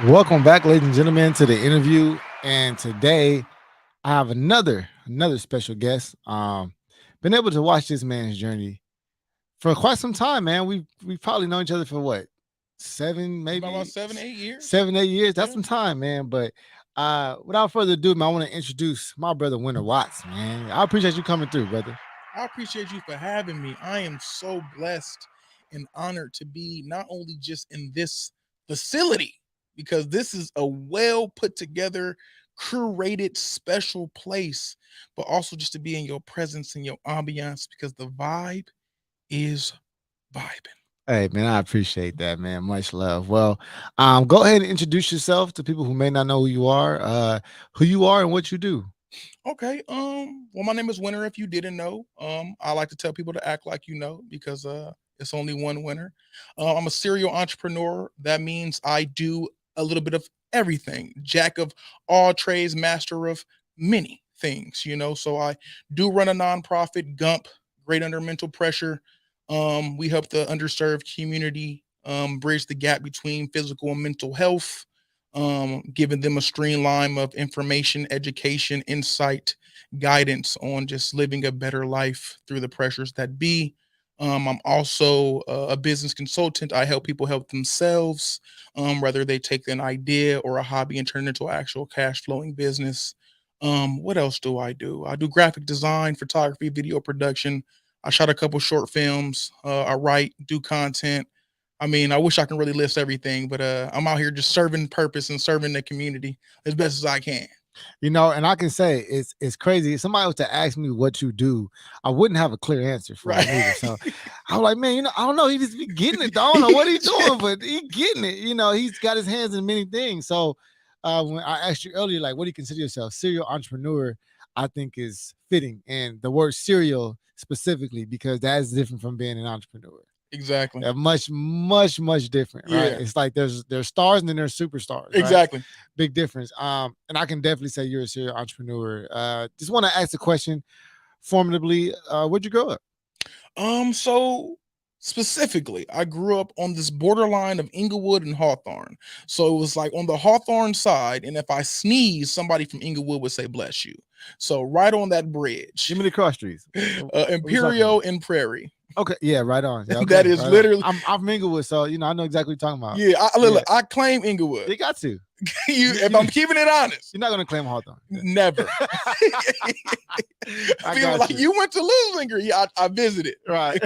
Welcome back, ladies and gentlemen, to the interview. And today I have another special guest. Been able to watch this man's journey for quite some time, man. We've probably known each other for what, seven, It's been maybe about 7, 8 years. 7, 8 years. That's Yeah. some time, man. But without further ado, man, I want to introduce my brother Winter Watts, man. I appreciate you coming through, brother. I appreciate you for having me. I am so blessed and honored to be not only just in this facility, because this is a well put together, curated, special place, but also just to be in your presence and your ambiance because the vibe is vibing. Hey, man, I appreciate that, man. Much love. Well, go ahead and introduce yourself to people who may not know who you are, and what you do. Okay. Well, my name is Winner. If you didn't know, I like to tell people to act like you know because it's only one winner. I'm a serial entrepreneur. That means I do a little bit of everything. Jack of all trades, master of many things. So I do run a nonprofit, Gump, Great Under Mental Pressure. We help the underserved community bridge the gap between physical and mental health, giving them a streamline of information, education, insight, guidance on just living a better life through the pressures that be. I'm also a business consultant. I help people help themselves, whether they take an idea or a hobby and turn it into an actual cash flowing business. What else do? I do graphic design, photography, video production. I shot a couple short films. I write, do content. I mean, I wish I can really list everything, but I'm out here just serving purpose and serving the community as best as I can. And I can say it's crazy. If somebody was to ask me what you do, I wouldn't have a clear answer for Right. it either. So I was like, man, I don't know. He just be getting it. I don't know what he's doing, but he getting it. He's got his hands in many things. So when I asked you earlier, like, what do you consider yourself? Serial entrepreneur, I think is fitting, and the word serial specifically because that is different from being an entrepreneur. Exactly. They're much different, right? Yeah. It's like there's stars and then there's superstars, right? Exactly. Big difference. And I can definitely say you're a serial entrepreneur. Just want to ask the question formatively, where'd you grow up? So specifically, I grew up on this borderline of Inglewood and Hawthorne. So it was like on the Hawthorne side, and if I sneeze, somebody from Inglewood would say bless you. So right on that bridge. Give me the cross streets. What you talking Imperio about? and Prairie. Okay, yeah, right on. Yeah, That okay, is right on. literally I'm from Inglewood, so I know exactly what you're talking about. yeah. Yeah, I claim Inglewood. you got to. If I'm keeping it honest, You're not gonna claim Hawthorne. never. I People got like you. you went to Louisville. Yeah, I visited. Right.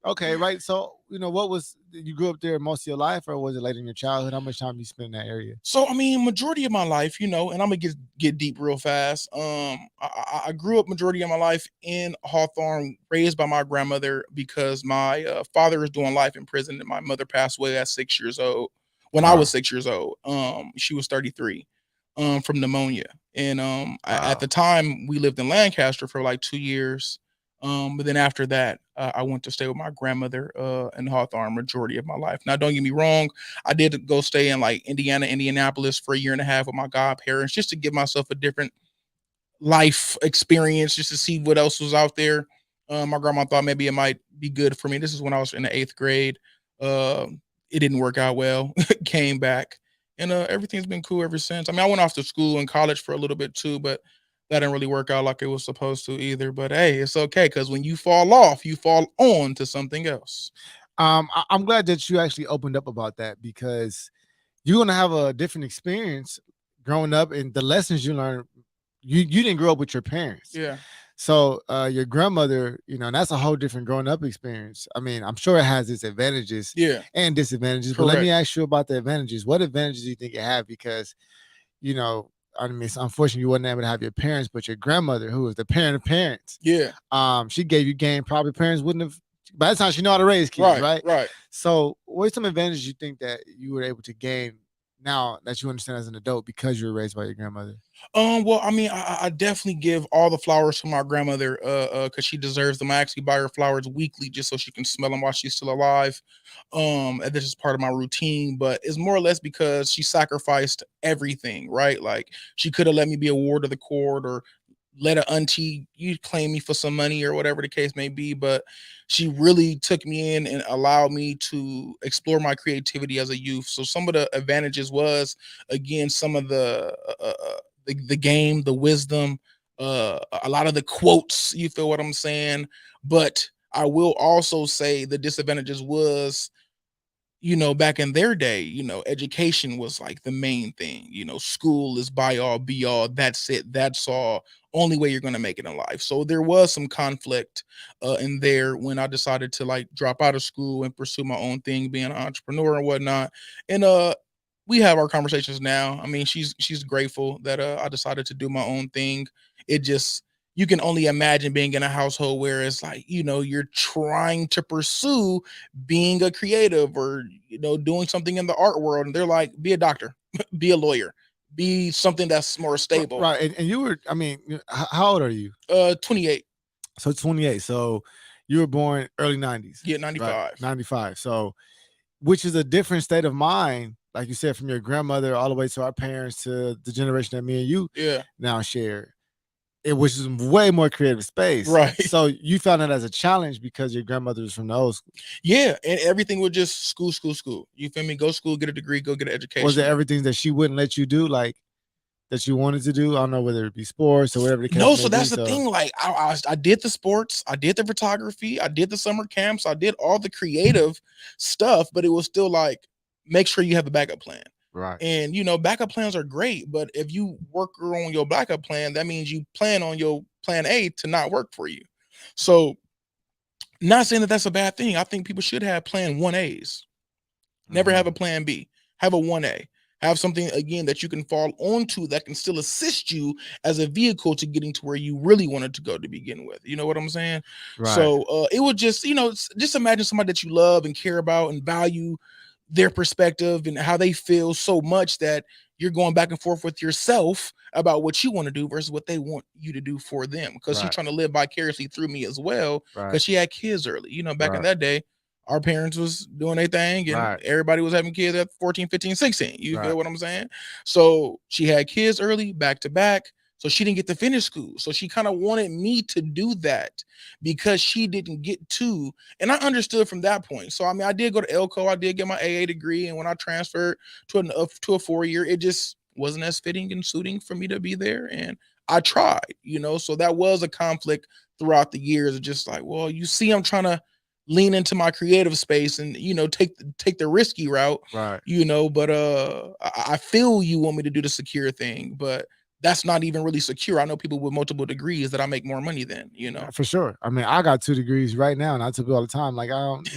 Okay, right. So, what was you grew up there most of your life, or was it late in your childhood? How much time you spent in that area? So I mean, majority of my life, and I'm gonna get deep real fast. I grew up majority of my life in Hawthorne, raised by my grandmother because my father is doing life in prison, and my mother passed away at 6 years old. When I was Wow. 6 years old, she was 33, from pneumonia, and at Wow. the time we lived in Lancaster for like 2 years. But then after that, I went to stay with my grandmother in Hawthorne majority of my life. Now, don't get me wrong, I did go stay in like Indiana, Indianapolis for a year and a half with my godparents just to give myself a different life experience, just to see what else was out there. My grandma thought maybe it might be good for me. This is when I was in the eighth grade. Uh, it didn't work out well. Came back, and everything's been cool ever since. I mean, I went off to school and college for a little bit too, but that didn't really work out like it was supposed to either. But hey, it's okay because when you fall off, you fall on to something else. I'm glad that you actually opened up about that because you're gonna have a different experience growing up, and the lessons you learn. You didn't grow up with your parents. Yeah. So your grandmother, and that's a whole different growing up experience. I mean, I'm sure it has its advantages Yeah. and disadvantages. But let me Correct. ask you about the advantages. What advantages do you think it had? Because, you know, I mean, it's unfortunate you wasn't able to have your parents, but your grandmother, who was the parent of parents, Yeah. she gave you game probably parents wouldn't have. By the time she know how to raise kids, Right. right? Right. So, what are some advantages you think that you were able to gain now that you understand as an adult because you were raised by your grandmother? Well, I mean, I definitely give all the flowers to my grandmother, because she deserves them. I actually buy her flowers weekly just so she can smell them while she's still alive. And this is part of my routine, but it's more or less because she sacrificed everything, right? Like she could have let me be a ward of the court or let an auntie you claim me for some money or whatever the case may be, but she really took me in and allowed me to explore my creativity as a youth. So some of the advantages was, again, some of the game, the wisdom, a lot of the quotes. You feel what I'm saying? But I will also say the disadvantages was, back in their day, education was like the main thing. School is by all, be all. That's it. That's all. Only way you're going to make it in life. So there was some conflict in there when I decided to like drop out of school and pursue my own thing, being an entrepreneur and whatnot. And we have our conversations now. I mean, she's grateful that I decided to do my own thing. It just, you can only imagine being in a household where it's like, you're trying to pursue being a creative or, doing something in the art world. And they're like, be a doctor, be a lawyer, be something that's more stable. Right. And you were, I mean, how old are you? 28. So 28. So you were born early 90s. Yeah, 95. Right? 95. So, which is a different state of mind, like you said, from your grandmother all the way to our parents to the generation that me and you now share. Which is way more creative space. Right. So you found it as a challenge because your grandmother was from the old school. Yeah. And everything was just school. You feel me? Go school, get a degree, go get an education. Was there everything that she wouldn't let you do, like that you wanted to do? I don't know whether it be sports or whatever the case No, may so that's be, the thing. Like I did the sports, I did the photography, I did the summer camps, I did all the creative stuff, but it was still like, make sure you have a backup plan. Right. And backup plans are great, but if you work on your backup plan, that means you plan on your plan A to not work for you. So, not saying that that's a bad thing. I think people should have plan 1As. Never have a plan B. Have a 1A. Have something, again, that you can fall onto that can still assist you as a vehicle to getting to where you really wanted to go to begin with. You know what I'm saying? Right. So it would just, just imagine somebody that you love and care about and value their perspective and how they feel so much that you're going back and forth with yourself about what you want to do versus what they want you to do for them. Because she's trying to live vicariously through me as well. Because she had kids early. Back in that day, our parents was doing their thing and everybody was having kids at 14, 15, 16. You feel what I'm saying? So she had kids early, back to back. So she didn't get to finish school. So she kind of wanted me to do that because she didn't get to. And I understood from that point. So, I mean, I did go to Elko. I did get my AA degree. And when I transferred to a 4-year, it just wasn't as fitting and suiting for me to be there. And I tried, so that was a conflict throughout the years. Just like, well, you see, I'm trying to lean into my creative space and, take the risky route, but I feel you want me to do the secure thing, but that's not even really secure. I know people with multiple degrees that I make more money than, For sure. I mean, I got 2 degrees right now and I took it all the time. Like, I don't,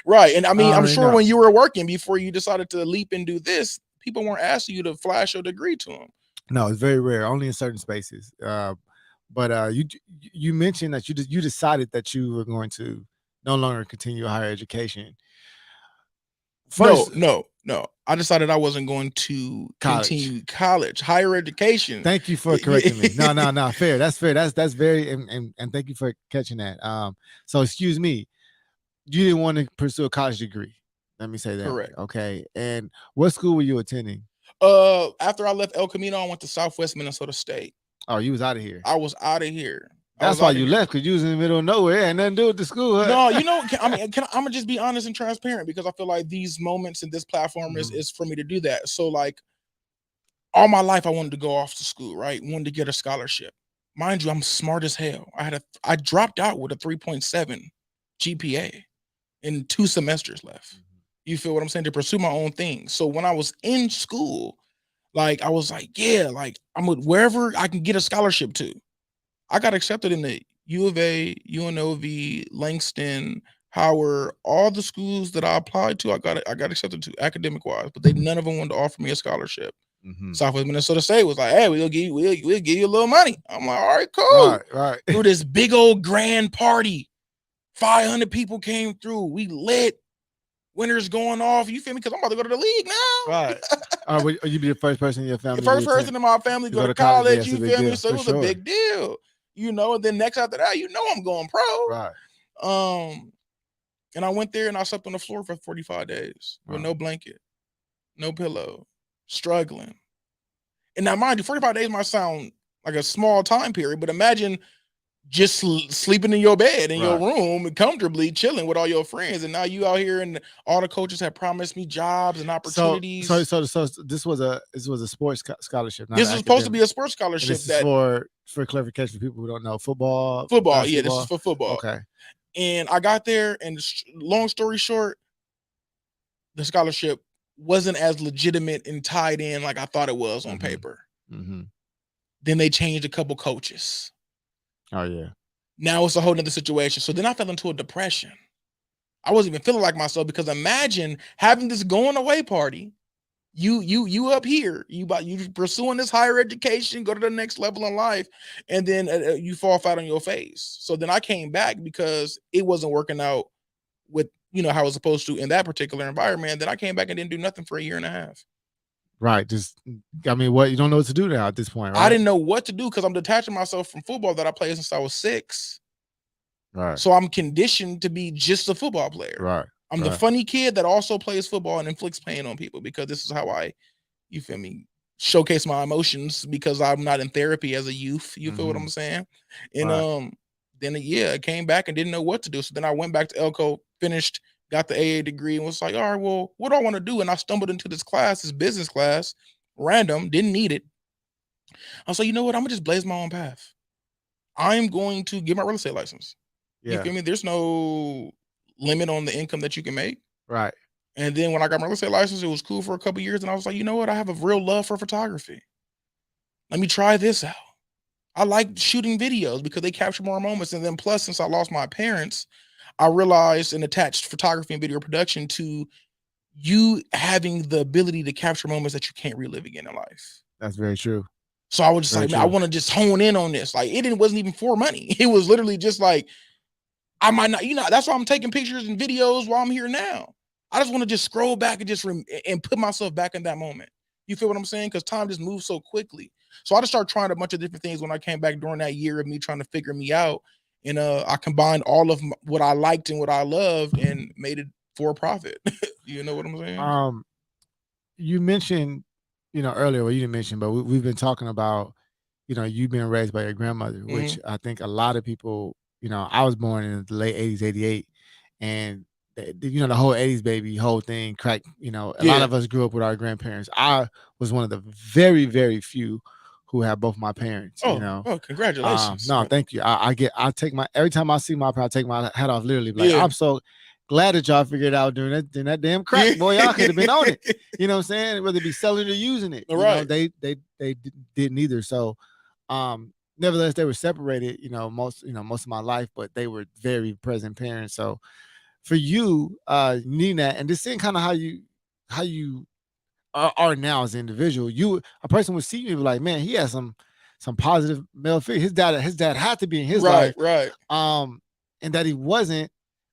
right. And I mean, I'm sure when you were working before you decided to leap and do this, people weren't asking you to flash your degree to them. No, it's very rare, only in certain spaces. But you mentioned that you decided that you were going to no longer continue higher education. First, no. I decided I wasn't going to continue college, higher education. Thank you for correcting me. No, fair. That's fair. That's very and thank you for catching that. So excuse me, you didn't want to pursue a college degree. Let me say that. Correct. Okay. And what school were you attending? After I left El Camino, I went to Southwest Minnesota State. Oh, you was out of here. I was out of here. That's why you left, because you was in the middle of nowhere and nothing to do with the school. Huh? No, I'm gonna just be honest and transparent, because I feel like these moments in this platform is for me to do that. So like all my life I wanted to go off to school, right? Wanted to get a scholarship. Mind you, I'm smart as hell. I dropped out with a 3.7 GPA and 2 semesters left. You feel what I'm saying? To pursue my own thing. So when I was in school, like I was like, yeah, like I'm wherever I can get a scholarship to. I got accepted in the U of A, UNLV, Langston, Howard, all the schools that I applied to, I got accepted to academic wise, but none of them wanted to offer me a scholarship. Southwest Minnesota State was like, hey, we'll give you a little money. I'm like, all right, cool. Right. Through this big old grand party, 500 people came through. We lit. Winners going off. You feel me? Because I'm about to go to the league now. Right. Will you be the first person in your family? The first person in my family go to college. You feel me? So it was a big deal. And then next after that, I'm going pro. Right. And I went there and I slept on the floor for 45 days with no blanket, no pillow, struggling. And now, mind you, 45 days might sound like a small time period. But imagine just sleeping in your bed in your room comfortably chilling with all your friends, and now you out here and all the coaches have promised me jobs and opportunities. So this was a sports scholarship. This is supposed to be a sports scholarship. This is for clarification for people who don't know football. Yeah, this is for football. Okay. And I got there, and long story short, the scholarship wasn't as legitimate and tied in like I thought it was on paper. Then they changed a couple coaches. Oh yeah. Now it's a whole nother situation. So then I fell into a depression. I wasn't even feeling like myself, because imagine having this going away party. You up here, you pursuing this higher education, go to the next level in life, and then you fall flat on your face. So then I came back because it wasn't working out with how I was supposed to in that particular environment. Then I came back and didn't do nothing for a year and a half. Right. Just, I mean, what, you don't know what to do now at this point, right? I didn't know what to do because I'm detaching myself from football that I played since I was 6. Right. So I'm conditioned to be just a football player. Right. I'm the funny kid that also plays football and inflicts pain on people, because this is how I, you feel me, showcase my emotions, because I'm not in therapy as a youth. You feel what I'm saying? And then I came back and didn't know what to do. So then I went back to Elko, finished, got the AA degree, and was like, all right, well, what do I want to do? And I stumbled into this class, this business class, random, didn't need it. I was like, you know what? I'm gonna just blaze my own path. I'm going to get my real estate license. You feel me? There's no limit on the income that you can make. Right. And then when I got my real estate license, it was cool for a couple years. And I was like, you know what? I have a real love for photography. Let me try this out. I like shooting videos because they capture more moments. And then plus, since I lost my parents, I realized and attached photography and video production to you having the ability to capture moments that you can't relive again in life. That's very true. So I was just like, man, I want to just hone in on this. Like, it wasn't even for money. It was literally just like, I might not, that's why I'm taking pictures and videos while I'm here now. I just want to just scroll back and just and put myself back in that moment. You feel what I'm saying? Because time just moves so quickly. So I just started trying a bunch of different things when I came back during that year of me trying to figure me out. And I combined all of what I liked and what I loved and made it for a profit. You know what I'm saying? You mentioned, earlier, well, you didn't mention, but we've been talking about, you being raised by your grandmother, which I think a lot of people, I was born in the late 80s, 88, and the whole 80s baby, whole thing cracked, a lot of us grew up with our grandparents. I was one of the very, very few who have both my parents. Oh, congratulations. No, thank you. Every time I see my parents, I take my hat off, literally. Like, I'm so glad that y'all figured it out during that damn crack. Boy, y'all could have been on it. You know what I'm saying? Whether it be selling or using it. Right. They didn't either. So nevertheless, they were separated, most of my life, but they were very present parents. So for you, Nina, and just seeing kind of how you are now as an individual, a person would see you and be like, man, he has some positive male figure. His dad had to be in his life. Right. And that he wasn't.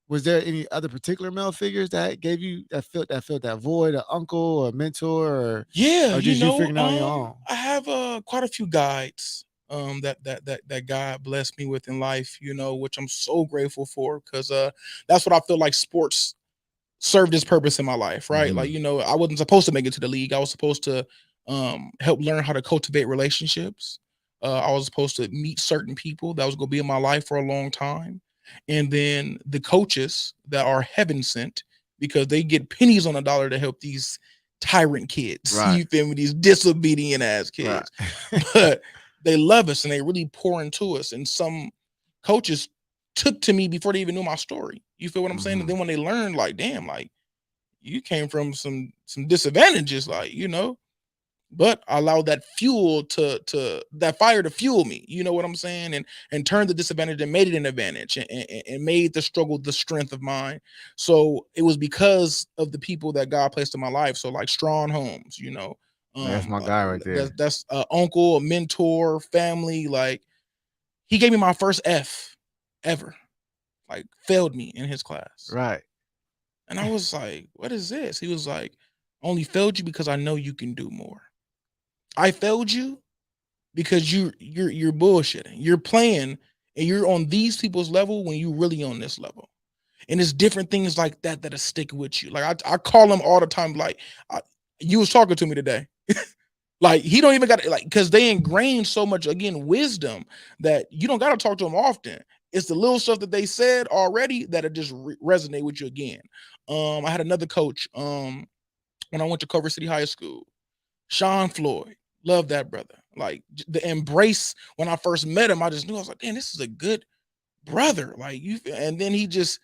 Was there any other particular male figures that gave you that filled that void, an uncle or a mentor, or just you figuring out on your own? I have quite a few guides that God blessed me with in life, which I'm so grateful for, because that's what I feel like sports served its purpose in my life, right? Like, I wasn't supposed to make it to the league. I was supposed to help learn how to cultivate relationships. I was supposed to meet certain people that was going to be in my life for a long time. And then the coaches that are heaven sent, because they get pennies on a dollar to help these tyrant kids. Right. You feel me? These disobedient ass kids. Right. But they love us and they really pour into us. And some coaches took to me before they even knew my story. You feel what I'm saying? And then when they learned, like, damn, like, you came from some disadvantages, like, but I allowed that fuel that fire to fuel me. You know what I'm saying? And turned the disadvantage and made it an advantage, and made the struggle the strength of mine. So it was because of the people that God placed in my life. So like Strawn Holmes, that's my guy right there. That's uncle, a mentor, family. Like, he gave me my first F ever. Like, failed me in his class. Right. And I was like, what is this? He was like, only failed you because I know you can do more. I failed you because you're bullshitting. You're playing and you're on these people's level when you really on this level. And it's different things like that stick with you. Like, I call them all the time. Like, you was talking to me today. Like he don't even got to, like, because they ingrained so much, again, wisdom, that you don't got to talk to them often. It's the little stuff that they said already that it just resonate with you again. I had another coach when I went to Culver City High School, Sean Floyd. Love that brother. Like the embrace when I first met him, I just knew, I was like, man, this is a good brother. Like you, and then he just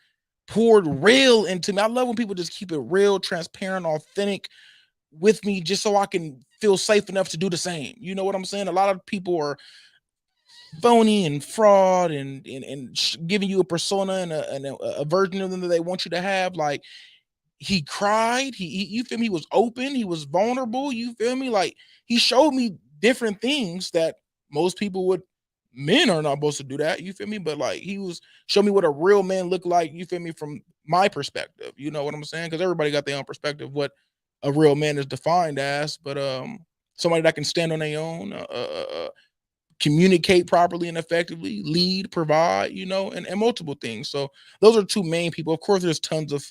poured real into me. I love when people just keep it real, transparent, authentic with me, just so I can feel safe enough to do the same. You know what I'm saying? A lot of people are phony and fraud and giving you a persona and a version of them that they want you to have. Like he cried, he you feel me? He was open, he was vulnerable. You feel me? Like he showed me different things that most people would. Men are not supposed to do that. You feel me? But like he was show me what a real man looked like. You feel me? From my perspective, you know what I'm saying? Because everybody got their own perspective what a real man is defined as. But somebody that can stand on their own, communicate properly and effectively, lead, provide, you know, and multiple things. So those are two main people. Of course, there's tons of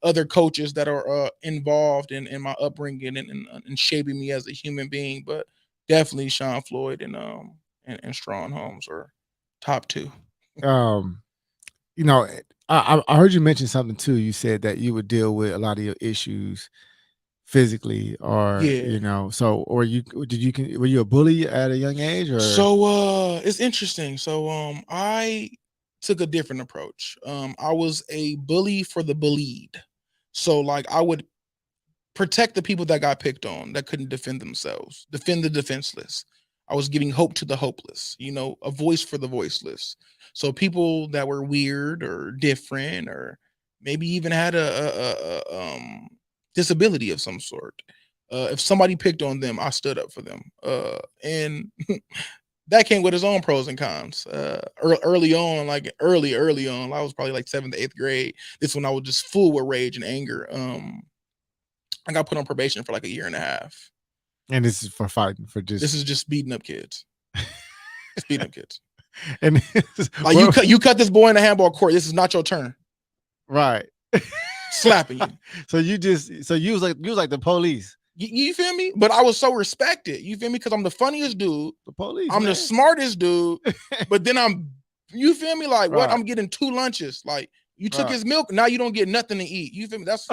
other coaches that are involved in my upbringing and shaping me as a human being, but definitely Sean Floyd and Strawn Holmes are top two. You know, I heard you mention something too. You said that you would deal with a lot of your issues physically, or you know, so or you were you a bully at a young age, or so it's interesting. So I took a different approach. I was a bully for the bullied. So like I would protect the people that got picked on, that couldn't defend themselves, defend the defenseless. I was giving hope to the hopeless, you know, a voice for the voiceless. So people that were weird or different, or maybe even had a disability of some sort. If somebody picked on them, I stood up for them. And that came with its own pros and cons. Early on, like early on, I was probably like 7th to 8th grade. This one I was just full with rage and anger. I got put on probation for like 1.5 years. And this is for fighting, for This is just beating up kids. Just beating up kids. And like you cut this boy in the handball court. This is not your turn. Right. Slapping you. So you was like the police. You feel me? But I was so respected. You feel me? Because I'm the funniest dude. The police. I'm the smartest dude. But then you feel me? Like what? I'm getting 2 lunches. Like you took his milk. Now you don't get nothing to eat. You feel me? That's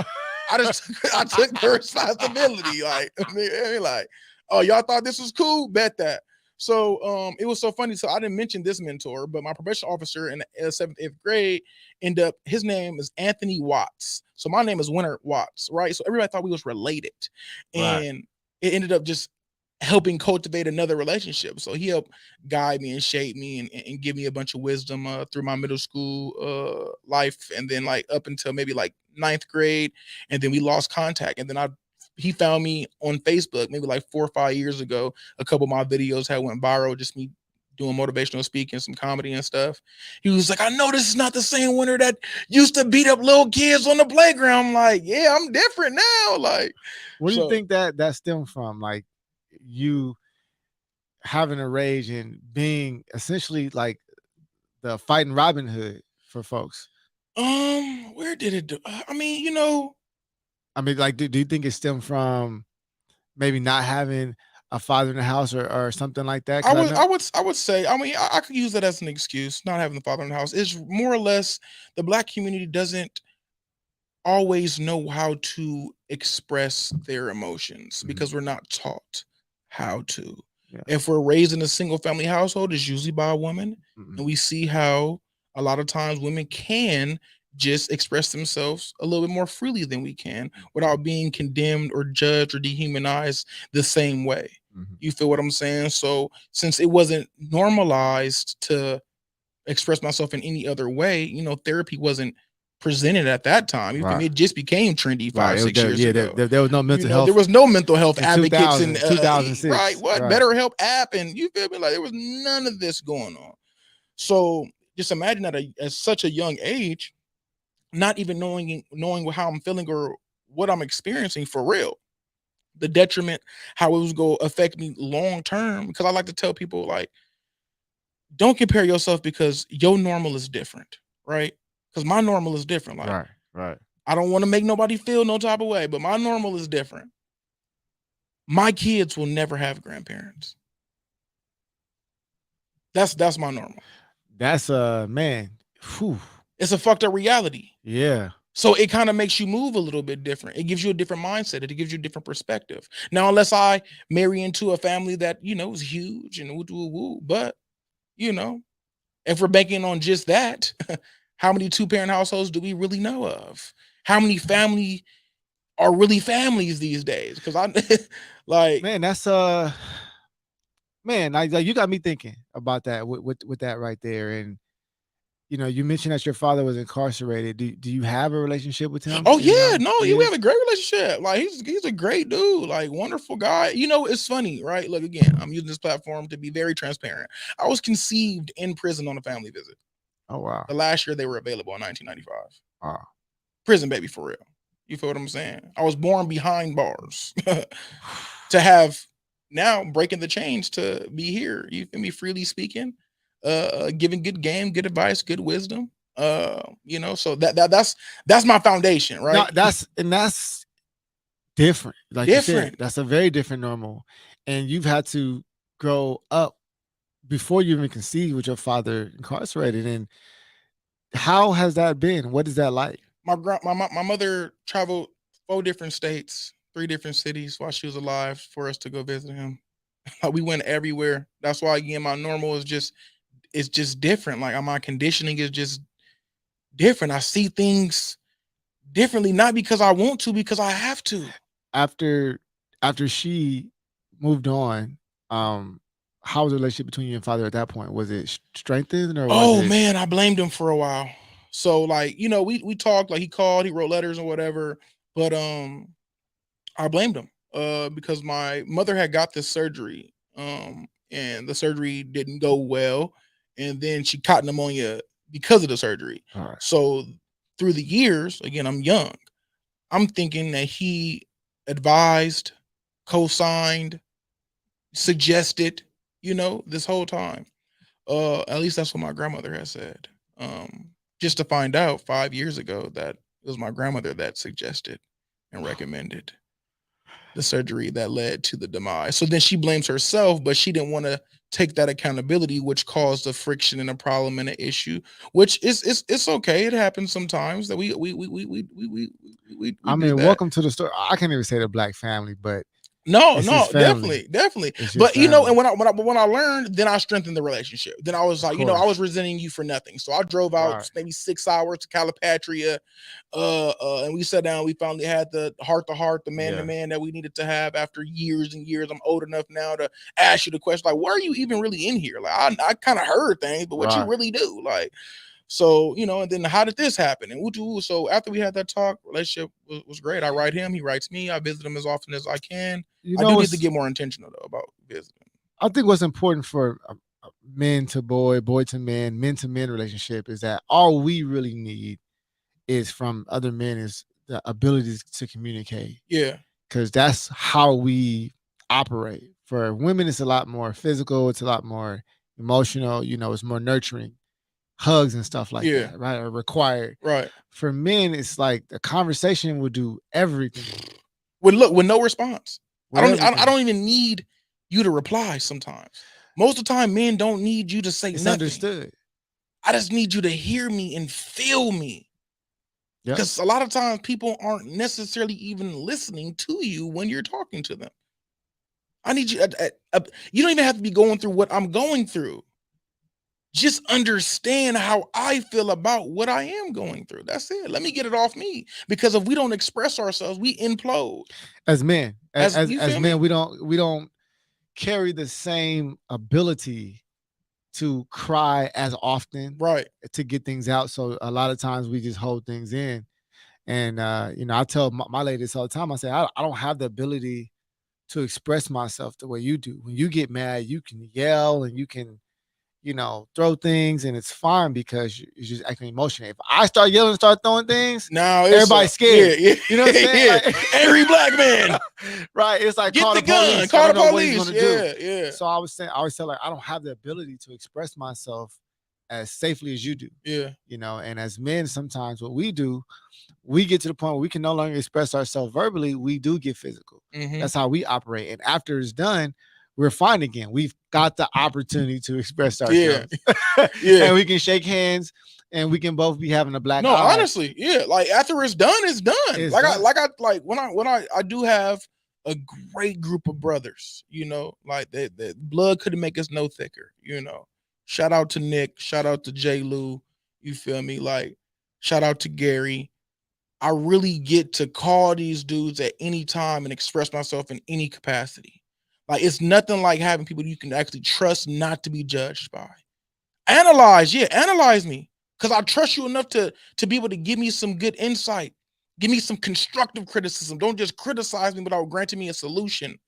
I took the responsibility. Like, oh, y'all thought this was cool? Bet that. So it was so funny. So I didn't mention this mentor, but my probation officer in the 7th, 8th grade his name is Anthony Watts. So my name is Winter Watts, right? So everybody thought we was related. And it ended up just helping cultivate another relationship. So he helped guide me and shape me and give me a bunch of wisdom through my middle school life, and then like up until maybe like 9th grade, and then we lost contact. And then he found me on Facebook maybe like 4 or 5 years ago. A couple of my videos had went viral, just me doing motivational speaking, some comedy and stuff. He was like, I know this is not the same Winter that used to beat up little kids on the playground. I'm like, yeah, I'm different now. Like, what do you think that stemmed from? Like you having a rage and being essentially like the fighting Robin Hood for folks. Where did it do? I mean, you know, like, do you think it stemmed from maybe not having a father in the house or something like that? I would say, I mean, I could use that as an excuse, not having the father in the house. It's more or less the Black community doesn't always know how to express their emotions because we're not taught how to. Yeah. If we're raised in a single family household, it's usually by a woman. And we see how a lot of times women can just express themselves a little bit more freely than we can without being condemned or judged or dehumanized the same way. You feel what I'm saying? So since it wasn't normalized to express myself in any other way, you know, therapy wasn't presented at that time. It just became trendy 5-6 years ago. There was no mental health. There was no mental health advocates in 2006. Right? What? Right. BetterHelp app, and you feel me? Like there was none of this going on. So just imagine that at such a young age, not even knowing how I'm feeling or what I'm experiencing for real, the detriment, how it was going to affect me long term. Because I like to tell people, like, don't compare yourself because your normal is different, right? Because my normal is different. Like, right. I don't want to make nobody feel no type of way, but my normal is different. My kids will never have grandparents. That's my normal. That's man. Whew. It's a fucked up reality. Yeah. So it kind of makes you move a little bit different. It gives you a different mindset. It gives you a different perspective. Now, unless I marry into a family that, is huge and woo, but, if we're banking on just that, how many two-parent households do we really know of? How many family are really families these days? Because I like, man, that's man, you got me thinking about that with that right there. And you mentioned that your father was incarcerated. Do you have a relationship with him? oh even yeah, though no, he we have is? a great relationship. Like he's a great dude, like wonderful guy. It's funny, right? Look, again, I'm using this platform to be very transparent. I was conceived in prison on a family visit. Oh wow. The last year they were available in 1995. Wow. Prison baby for real. You feel what I'm saying? I was born behind bars to have now breaking the chains to be here. You feel me? Freely speaking, giving good game, good advice, good wisdom. So that's my foundation, No, right? that's different. Like you said, Different. that's a very different normal. And you've had to grow up before you even conceived with your father incarcerated. And how has that been? What is that like? My mother traveled 4 different states, 3 different cities while she was alive for us to go visit him. We went everywhere. That's why again my normal is just it's just different. Like my conditioning is just different. I see things differently, not because I want to, because I have to. After she moved on, how was the relationship between you and father at that point? Was it strengthened or was Oh it man, I blamed him for a while. So like, we talked, like he called, he wrote letters or whatever, but I blamed him because my mother had got this surgery and the surgery didn't go well, and then she caught pneumonia because of the surgery. all right? So through the years, again, I'm young. I'm thinking that he advised, co-signed, suggested, this whole time. At least that's what my grandmother has said. Just to find out 5 years ago that it was my grandmother that suggested and recommended the surgery that led to the demise. So then she blames herself, but she didn't want to take that accountability, which caused a friction and a problem and an issue. Which is it's okay. It happens sometimes that we I do mean, that. welcome to the story. I can't even say the black family, but No, it's no, his family. definitely. It's his But family. and when I learned, then I strengthened the relationship. Then I was Of like, I course. was resenting you for nothing. So I drove out Right. maybe 6 hours to Calipatria, and we sat down. We finally had the heart to heart, the man to man that we needed to have after years and years. I'm old enough now to ask you the question, like, why are you even really in here? Like, I kind of heard things, but what you Right. really do, like. So, and then how did this happen? And so after we had that talk, relationship was great. I write him, he writes me. I visit him as often as I can. You I know do need to what's get more intentional though about visiting. I think what's important for men to boy, boy to men relationship is that all we really need is from other men is the ability to communicate. Yeah. Because that's how we operate. For women, it's a lot more physical, it's a lot more emotional, it's more nurturing. Hugs and stuff like Yeah. that, right? Are required. Right. For men, it's like the conversation will do everything. With no response. With I everything. don't even need you to reply sometimes. Most of the time, men don't need you to say It's nothing. understood. I just need you to hear me and feel me. Yep. Because a lot of times people aren't necessarily even listening to you when you're talking to them. I need you. You don't even have to be going through what I'm going through. Just understand how I feel about what I am going through. That's it. Let me get it off me. Because if we don't express ourselves, we implode. As men, as You feel men, me? we don't carry the same ability to cry as often, Right? To get things out. So a lot of times we just hold things in. And I tell my ladies all the time, I say, I don't have the ability to express myself the way you do. When you get mad, you can yell and you can, throw things, and it's fine because you're just acting emotional. If I start yelling and start throwing things, now everybody's scared. Yeah. You know what I'm saying? Yeah. Like, angry black man. Right. It's like, Get call the the gun. police. Call I the don't know what he's police. gonna do. Yeah. So I always say, like, I don't have the ability to express myself as safely as you do. Yeah. You know, and as men, sometimes what we do, we get to the point where we can no longer express ourselves verbally. We do get physical. Mhm. That's how we operate. And after it's done, we're fine again. We've got the opportunity to express ourselves. Yeah. And we can shake hands and we can both be having a black No, eye. honestly, yeah. Like after it's done, it's done. It's like done. when I do have a great group of brothers, you know, like that blood couldn't make us no thicker, you know. Shout out to Nick, shout out to J. Lou, you feel me? Like, shout out to Gary. I really get to call these dudes at any time and express myself in any capacity. Like, it's nothing like having people you can actually trust not to be judged by. Analyze me. Because I trust you enough to be able to give me some good insight. Give me some constructive criticism. Don't just criticize me without granting me a solution.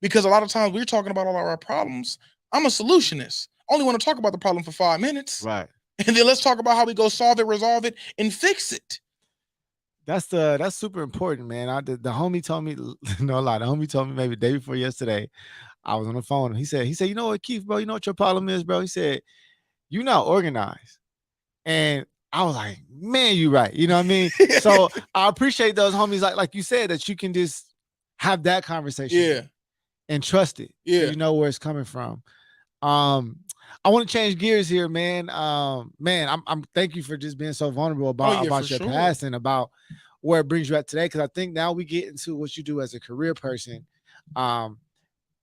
Because a lot of times we're talking about all of our problems. I'm a solutionist. I only want to talk about the problem for 5 minutes. Right. And then let's talk about how we go solve it, resolve it, and fix it. That's super important, man. The homie told me, no lie. The homie told me maybe the day before yesterday, I was on the phone. He said, you know what, Keith, bro, you know what your problem is, bro? He said, you're not organized. And I was like, man, you right. You know what I mean? So I appreciate those homies, like you said, that you can just have that conversation and trust it. Yeah. So you know where it's coming from. I want to change gears here, man. Man, I'm thank you for just being so vulnerable about your past and about where it brings you at today. Cause I think now we get into what you do as a career person.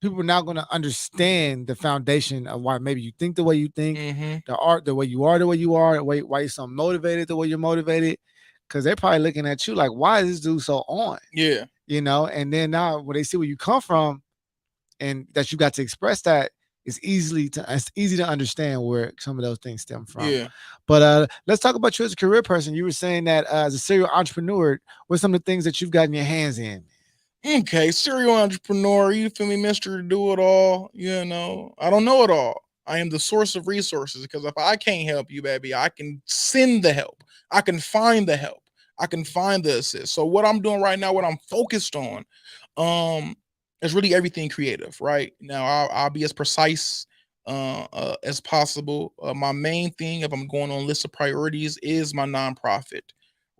People are now going to understand the foundation of why maybe you think the way you think, the way you are, why you're so motivated, the way you're motivated. Cause they're probably looking at you like, why is this dude so on? Yeah. You know, and then now when they see where you come from and that you got to express that, it's easy to understand where some of those things stem from. Yeah. But let's talk about you as a career person. You were saying that as a serial entrepreneur, what some of the things that you've gotten your hands in? Okay, serial entrepreneur, you feel me, Mr. Do It All. You know, I don't know it all. I am the source of resources because if I can't help you, baby, I can send the help. I can find the help. I can find the assist. So what I'm doing right now, what I'm focused on, is really everything creative. Right now, I'll be as precise as possible. My main thing, if I'm going on list of priorities, is my nonprofit.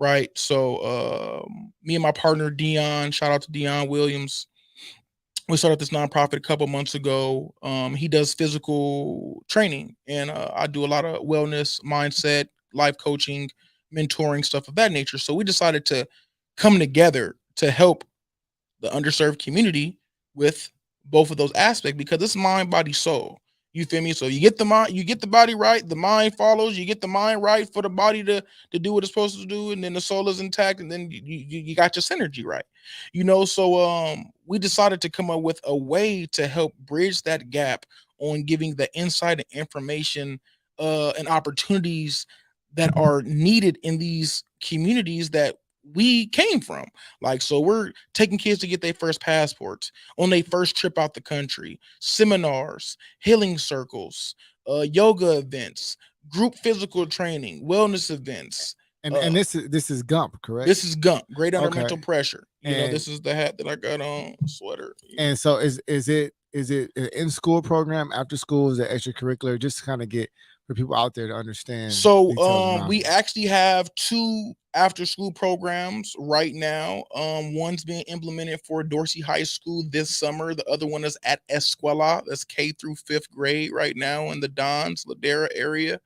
Right. So me and my partner Dion, shout out to Dion Williams. We started this nonprofit a couple months ago. He does physical training, and I do a lot of wellness, mindset, life coaching, mentoring, stuff of that nature. So we decided to come together to help the underserved community with both of those aspects because it's mind, body, soul. You feel me? So you get the mind, you get the body right, the mind follows, you get the mind right for the body to do what it's supposed to do, and then the soul is intact, and then you got your synergy right. You know, so we decided to come up with a way to help bridge that gap on giving the insight and information and opportunities that are needed in these communities that we came from. Like, so we're taking kids to get their first passports, on their first trip out the country, seminars, healing circles, yoga events, group physical training, wellness events. And this is GUMP, correct? This is GUMP, Great Under Mental Pressure. You know, this is the hat that I got on, sweater. And so is it an in-school program, after school, is it extracurricular, just to kind of get for people out there to understand? So we actually have 2 after school programs right now. One's being implemented for Dorsey High School this summer. The other one is at Escuela. That's K through 5th grade right now in the Dons, Ladera area.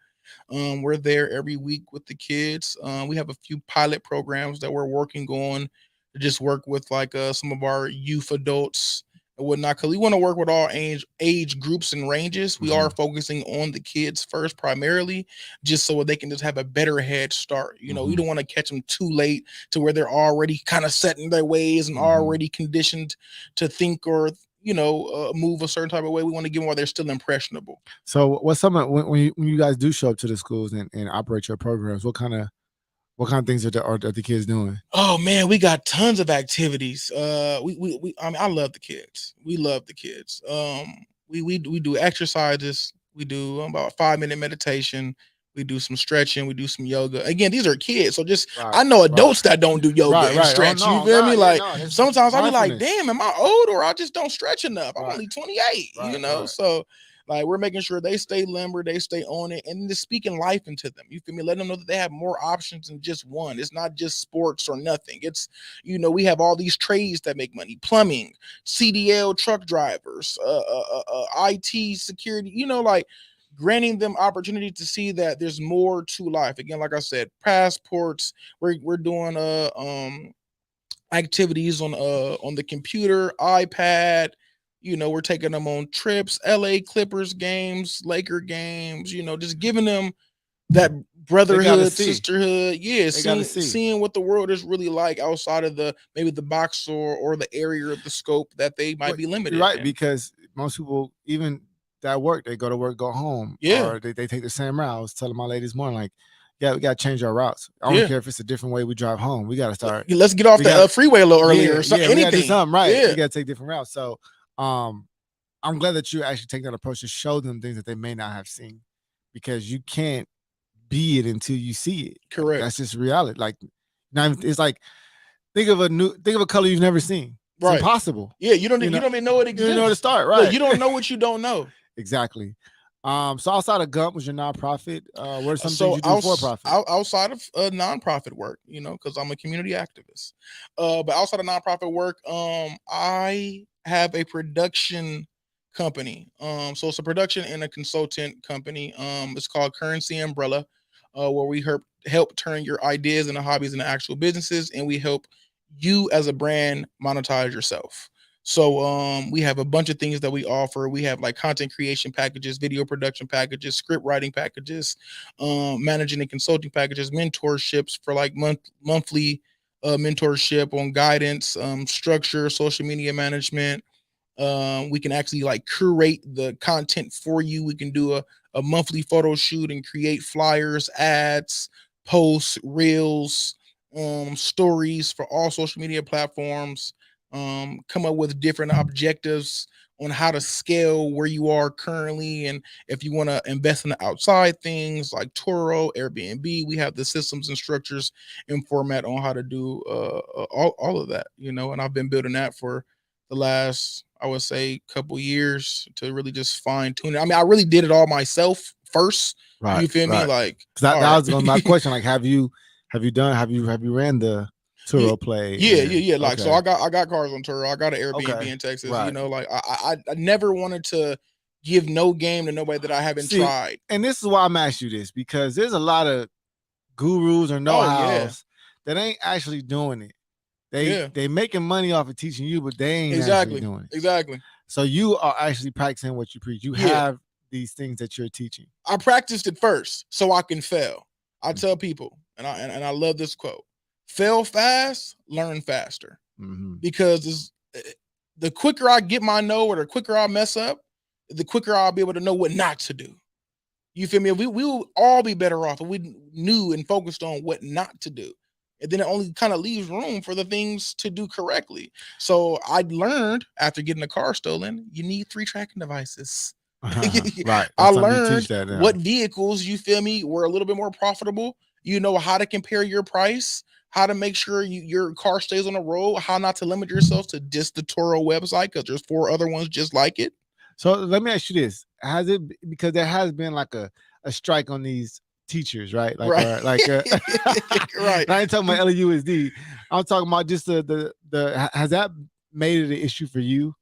We're there every week with the kids. We have a few pilot programs that we're working on to just work with like some of our youth adults and whatnot, because we want to work with all age groups and ranges. We are focusing on the kids first primarily, just so they can just have a better head start. You know, we don't want to catch them too late to where they're already kind of set in their ways and already conditioned to think or move a certain type of way. We want to give them while they're still impressionable. So what's some of when you guys do show up to the schools and operate your programs, what kind of things are the kids doing? Oh man, we got tons of activities. I mean, I love the kids. We love the kids. We do exercises. We do about 5-minute meditation. We do some stretching. We do some yoga. Again, these are kids, so just I know adults that don't do yoga and stretch. Oh, no, you feel me? Like sometimes I'll be like, damn, am I old or I just don't stretch enough? I'm only 28. You know, so Like we're making sure they stay limber, they stay on it, and just speaking life into them. You feel me? Letting them know that they have more options than just one. It's not just sports or nothing. It's, we have all these trades that make money: plumbing, CDL truck drivers, IT security. Like granting them opportunity to see that there's more to life. Again, like I said, passports. We're doing activities on the computer, iPad. We're taking them on trips, LA Clippers games, Laker games, just giving them that brotherhood, sisterhood. Yeah, seeing what the world is really like outside of maybe the box or the area of the scope that they might be limited. Right, because most people, even that work, they go to work, go home. Yeah. Or they take the same route. I was telling my lady this morning, like, yeah, we got to change our routes. I don't care if it's a different way we drive home. We got to start. Let's get off the freeway a little earlier or something. Yeah, anything. We do something, right. Yeah. We got to take different routes. So I'm glad that you actually take that approach to show them things that they may not have seen, because you can't be it until you see it. Correct. That's just reality. Like, it's like, think of a color you've never seen. It's impossible. Yeah, you don't even know it exists. You don't know where to start, right? You don't know what you don't know. Exactly. So outside of Gump, was your nonprofit? What are some things you do for profit? Outside of nonprofit work, because I'm a community activist. But outside of nonprofit work, I have a production company. So it's a production and a consultant company. It's called Currency Umbrella, where we help turn your ideas and hobbies into actual businesses, and we help you as a brand monetize yourself. So we have a bunch of things that we offer. We have like content creation packages, video production packages, script writing packages, managing and consulting packages, mentorships for like monthly mentorship on guidance, structure, social media management. We can actually like curate the content for you. We can do a monthly photo shoot and create flyers, ads, posts, reels, stories for all social media platforms. Come up with different objectives on how to scale where you are currently, and if you want to invest in the outside things like Turo, Airbnb, we have the systems and structures and format on how to do all of that. And I've been building that for the last, I would say, couple years to really just fine tune it. I mean, I really did it all myself first. Right. You feel me? Like that was my question. Like, have you ran the Turo play? Yeah. Like, so I got cars on Turo. I got an Airbnb in Texas. Right. Like I never wanted to give no game to nobody that I haven't tried. And this is why I'm asking you this, because there's a lot of gurus or know-hows that ain't actually doing it. They making money off of teaching you, but they ain't actually doing it. Exactly. So you are actually practicing what you preach. You have these things that you're teaching. I practiced it first so I can fail. I tell people, and I love this quote: fail fast, learn faster. Mm-hmm. Because the quicker I get my no, or the quicker I mess up, the quicker I'll be able to know what not to do. You feel me? We will all be better off if we knew and focused on what not to do. And then it only kind of leaves room for the things to do correctly. So I learned after getting a car stolen, you need 3 tracking devices. Right. I learned what vehicles, you feel me, were a little bit more profitable. You know how to compare your price, how to make sure your car stays on the road, how not to limit yourself to just the Turo website, because there's 4 other ones just like it. So let me ask you this: because there has been like a strike on these teachers, right? Like, right. Right. I ain't talking about LAUSD. I'm talking about just the has that made it an issue for you?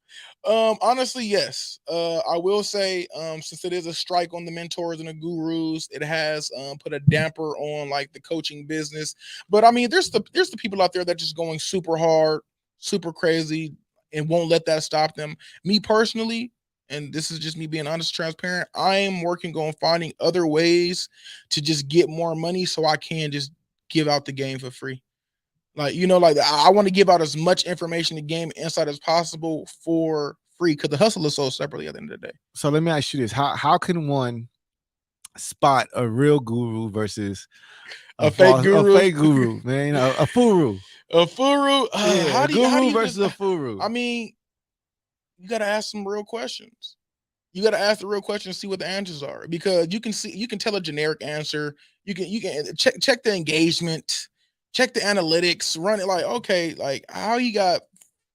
Honestly, yes. I will say, since it is a strike on the mentors and the gurus, it has put a damper on like the coaching business. But I mean, there's the people out there that just going super hard, super crazy, and won't let that stop them. Me personally, and this is just me being honest, transparent, I am working on finding other ways to just get more money so I can just give out the game for free. Like, like I want to give out as much information, the game insight as possible for free, because the hustle is sold separately at the end of the day. So let me ask you this: how can one spot a real guru versus a fake guru? A fake guru, man, a furu. A furu? How do you versus a furu? I mean, you got to ask some real questions. You got to ask the real questions, see what the answers are, because you can tell a generic answer. You can check the engagement, check the analytics, run it like, okay, like how you got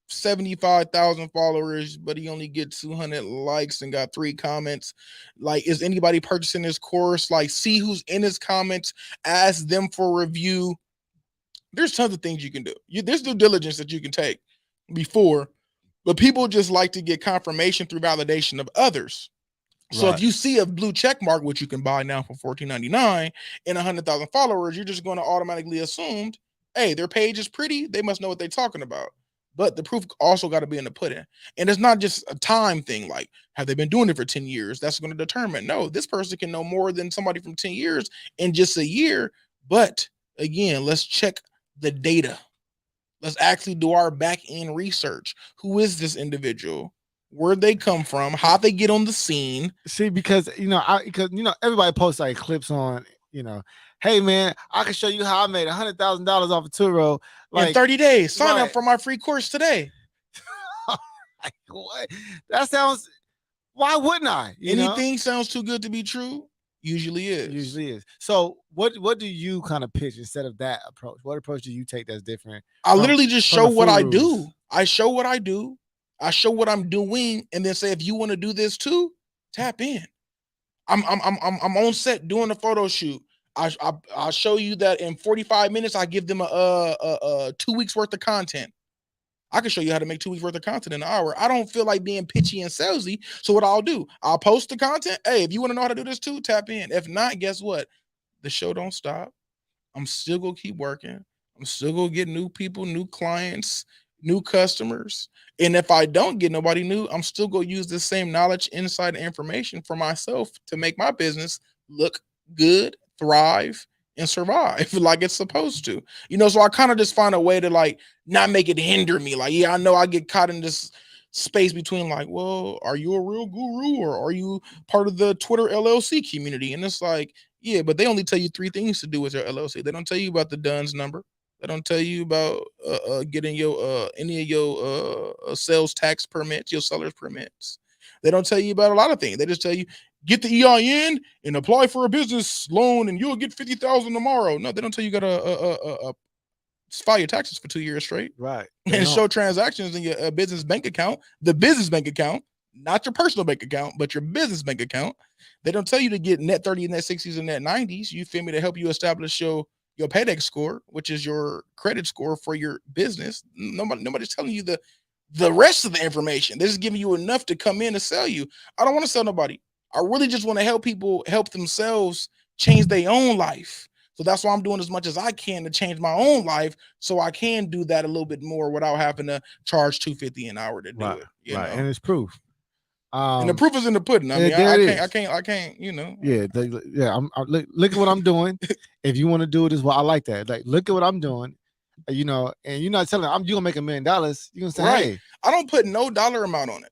75,000 followers, but he only gets 200 likes and got 3 comments. Like, is anybody purchasing his course? Like, see who's in his comments, ask them for review. There's tons of things you can do. There's due diligence that you can take before, but people just like to get confirmation through validation of others. So if you see a blue check mark, which you can buy now for $14.99 and 100,000 followers, you're just going to automatically assume, hey, their page is pretty. They must know what they're talking about. But the proof also got to be in the pudding. And it's not just a time thing. Like, have they been doing it for 10 years? That's going to determine. No, this person can know more than somebody from 10 years in just a year. But again, let's check the data. Let's actually do our back end research. Who is this individual? Where'd they come from? How'd they get on the scene? See, because everybody posts like clips on, hey man, I can show you how I made $100,000 off of Turo in 30 days. Sign up for my free course today. What? That sounds. Why wouldn't I? Anything sounds too good to be true. Usually is. So what do you kind of pitch instead of that approach? What approach do you take that's different? I literally just show what I do. I show what I do. I show what I'm doing, and then say, if you want to do this too, tap in. I'm on set doing a photo shoot. I'll show you that in 45 minutes. I give them a 2 weeks worth of content. I can show you how to make 2 weeks worth of content in an hour. I don't feel like being pitchy and salesy. So what I'll do, I'll post the content. Hey, if you want to know how to do this too, tap in. If not, guess what? The show don't stop. I'm still gonna keep working. I'm still gonna get new people, new clients, new customers. And if I don't get nobody new, I'm still gonna use the same knowledge, insight, and information for myself to make my business look good, thrive, and survive like it's supposed to. So I kind of just find a way to like not make it hinder me. Like, yeah, I know I get caught in this space between like, well, are you a real guru or are you part of the Twitter LLC community? And it's like, yeah, but they only tell you 3 things to do with your LLC. They don't tell you about the DUNS number. They don't tell you about getting your any of your sales tax permits, your seller's permits. They don't tell you about a lot of things. They just tell you, get the EIN and apply for a business loan and you'll get $50,000 tomorrow. No, they don't tell you gotta file your taxes for 2 years straight. Right. And show transactions in your business bank account, the business bank account, not your personal bank account, but your business bank account. They don't tell you to get net 30, net 60s, and net 90s. You feel me? To help you establish your PayDex score, which is your credit score for your business. Nobody's telling you the rest of the information. They're just giving you enough to come in and sell you. I don't want to sell nobody. I really just want to help people help themselves change their own life. So that's why I'm doing as much as I can to change my own life, so I can do that a little bit more without having to charge $250 an hour to do it. Right, and it's proof. And the proof is in the pudding. I mean, I can't. Yeah. Look at what I'm doing. If you want to do it as well, I like that. Like, look at what I'm doing. And you're not telling you gonna make $1 million. You're gonna say, right. Hey, I don't put no dollar amount on it.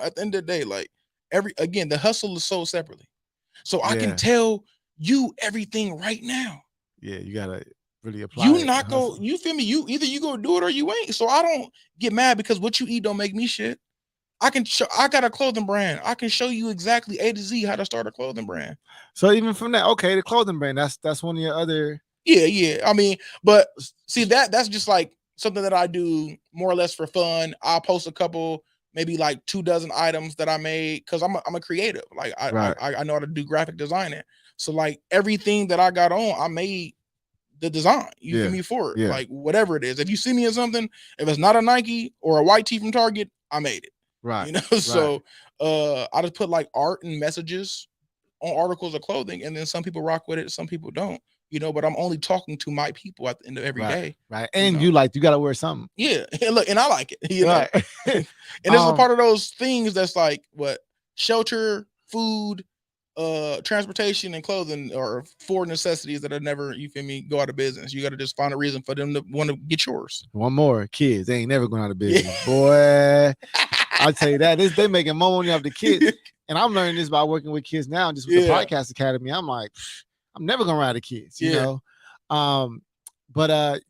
At the end of the day, like the hustle is sold separately. So I can tell you everything right now. Yeah, you gotta really apply. You feel me? Either you go do it or you ain't. So I don't get mad because what you eat don't make me shit. I got a clothing brand. I can show you exactly A to Z how to start a clothing brand. So even from that, okay, the clothing brand, that's one of your other. Yeah. I mean, but see that's just like something that I do more or less for fun. I'll post a couple, maybe like 2 dozen items that I made because I'm a creative. Like I know how to do graphic designing. So like everything that I got on, I made the design. You feel me for it? Yeah. Like whatever it is. If you see me in something, if it's not a Nike or a white tee from Target, I made it. Right. So I just put like art and messages on articles of clothing, and then some people rock with it, some people don't. But I'm only talking to my people at the end of every day. Right. And you gotta wear something. Yeah. And look, and I like it. Right. And this is a part of those things that's like what shelter, food, transportation, and clothing are 4 necessities that are never, you feel me, go out of business. You got to just find a reason for them to want to get yours. One more, kids, they ain't never going out of business, boy. I'll tell you that. They making more money off the kids. And I'm learning this by working with kids now, just with the Podcast Academy. I'm like, I'm never gonna run out of kids, you know. But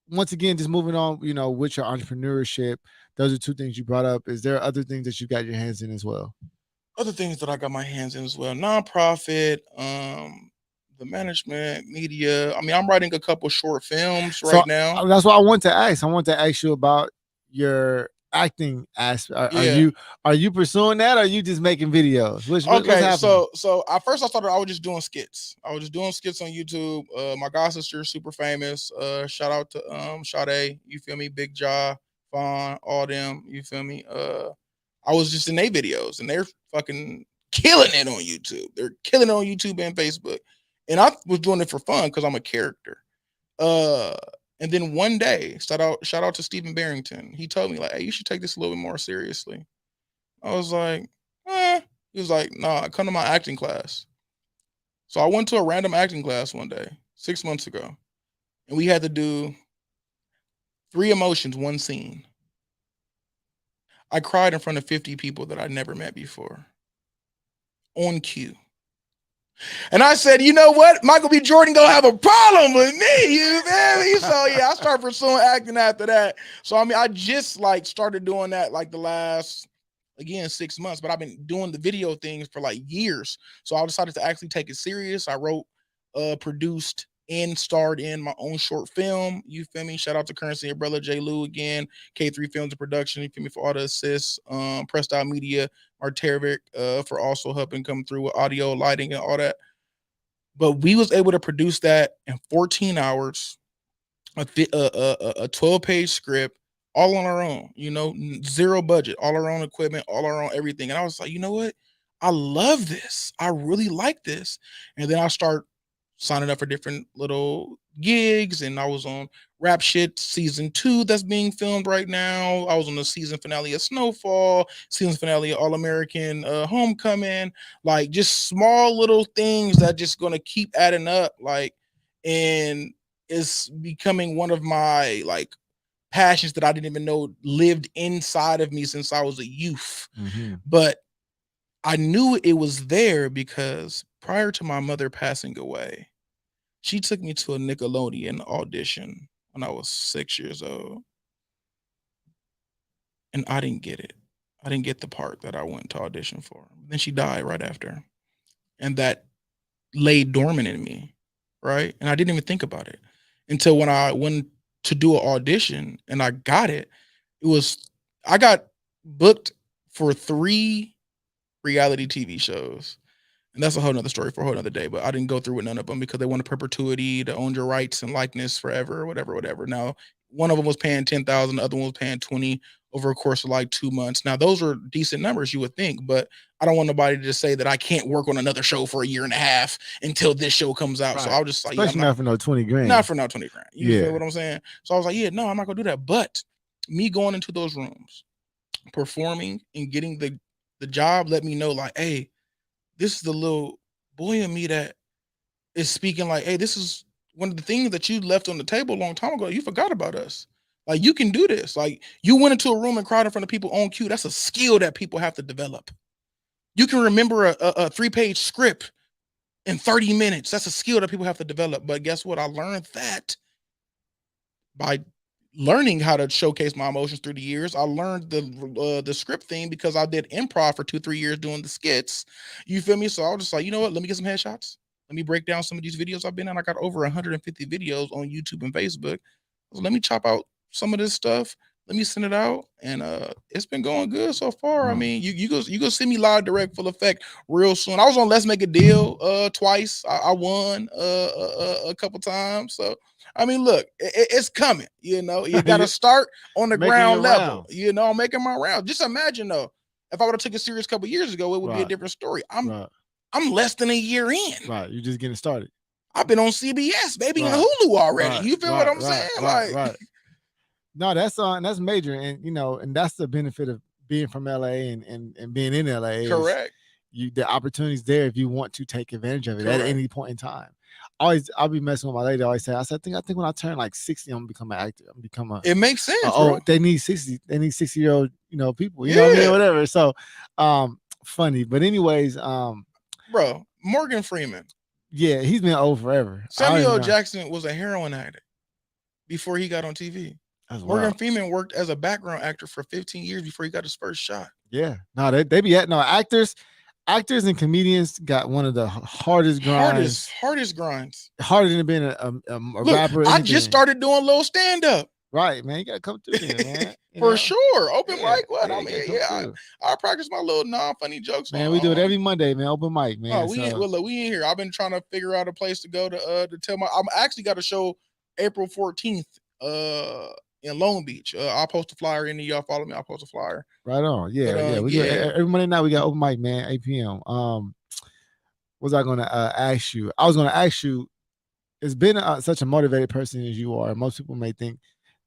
once again, just moving on, with your entrepreneurship, those are 2 things you brought up. Is there other things that you got your hands in as well? Other things that I got my hands in as well. Nonprofit, the management, media. I mean, I'm writing a couple short films right now. That's what I want to ask. I want to ask you about your acting aspect? Yeah. Are you pursuing that? Or are you just making videos? What's Okay, happening? so at first I was just doing skits. I was just doing skits on YouTube. My god sister is super famous. Shout out to Sade, you feel me? Big Jaw, Fawn, all them, you feel me? I was just in their videos and they're fucking killing it on YouTube. They're killing it on YouTube and Facebook. And I was doing it for fun because I'm a character. And then one day, shout out to Stephen Barrington. He told me, like, hey, you should take this a little bit more seriously. I was like, He was like, nah, come to my acting class. So I went to a random acting class one day, 6 months ago, and we had to do 3 emotions, 1 scene. I cried in front of 50 people that I'd never met before on cue. And I said, you know what? Michael B. Jordan gonna have a problem with me. You feel me? So yeah, I started pursuing acting after that. So I mean, I just like started doing that like the last, again, 6 months, but I've been doing the video things for like years. So I decided to actually take it serious. I wrote, produced, and starred in my own short film. You feel me? Shout out to Currency and brother J. Lou again, K3 Films and Production. You feel me, for all the assists. Pressed Out Media, Martevic, for also helping come through with audio, lighting, and all that. But we was able to produce that in 14 hours, a 12-page script, all on our own, you know, 0 budget, all our own equipment, all our own everything. And I was like, you know what? I love this. I really like this. And then I start signing up for different little gigs, and I was on Rap Shit season 2 that's being filmed right now. I was on the season finale of Snowfall, season finale of All American Homecoming, like just small little things that just gonna keep adding up, like, and it's becoming one of my like passions that I didn't even know lived inside of me since I was a youth. But I knew it was there because prior to my mother passing away, she took me to a Nickelodeon audition when I was 6 years old. And I didn't get it. I didn't get the part that I went to audition for. Then she died right after. And that lay dormant in me, right? And I didn't even think about it until when I went to do an audition and I got it. I got booked for 3 reality TV shows. And that's a whole nother story for a whole nother day, but I didn't go through with none of them because they wanted perpetuity to own your rights and likeness forever, or whatever. Now, one of them was paying 10,000, the other one was paying 20 over a course of like 2 months. Now, those are decent numbers, you would think, but I don't want nobody to say that I can't work on another show for a year and a half until this show comes out. Right. So I was just like, especially not for no 20 grand. Not for no 20 grand. You feel what I'm saying? So I was like, yeah, no, I'm not gonna do that. But me going into those rooms, performing and getting the job let me know, like, hey, this is the little boy in me that is speaking like, hey, this is one of the things that you left on the table a long time ago. You forgot about us. Like, you can do this. Like, you went into a room and cried in front of people on cue. That's a skill that people have to develop. You can remember a 3-page script in 30 minutes. That's a skill that people have to develop. But guess what? I learned that by learning how to showcase my emotions through the years. I learned the script thing because I did improv for 2-3 years doing the skits. You feel me? So I was just like, you know what? Let me get some headshots. Let me break down some of these videos I've been in. I got over 150 videos on YouTube and Facebook. So let me chop out some of this stuff. Let me send it out, and it's been going good so far. I mean, you go see me live direct full effect real soon. I was on Let's Make a Deal twice. I won a couple times. So I mean, look, it's coming. You know, you got to start on the ground level. You know, I'm making my round. Just imagine though, if I would have took it serious a couple years ago, it would be a different story. I'm less than a year in. Right, you're just getting started. I've been on CBS, baby, and Hulu already. You feel what I'm saying? Like. No, that's major, and you know, and that's the benefit of being from LA and being in LA. Correct. The opportunity's there if you want to take advantage of it at any point in time. I'll be messing with my lady. I always say, I think when I turn like 60, I'm gonna become an actor. I'm gonna become a. It makes sense. Bro. They need 60-year-old, you know, people. You know what I mean? Whatever. So, funny, but anyways, bro, Morgan Freeman. Yeah, he's been old forever. Samuel L. Jackson was a heroin addict before he got on TV. Morgan Freeman worked as a background actor for 15 years before he got his first shot. Yeah, no, they be at actors and comedians got one of the hardest grinds. Hardest grinds. Harder than being a Look, rapper. I just started doing little stand up. Right, man. You gotta come through there, man. For sure. Open Yeah, mic, what? yeah, I you mean, gotta come yeah, through. I practice my little non-funny jokes Man, we do it every Monday, man. Open mic, man. Oh, we look, we in here. I've been trying to figure out a place to go to tell my. I'm actually got a show April 14th in Long Beach. I'll post a flyer. Any of y'all follow me? I'll post a flyer. Right on. Yeah, But, yeah. We do it every Monday night. We got open mic, man. 8 p.m. Was I gonna ask you? I was gonna ask you. It's been such a motivated person as you are. Most people may think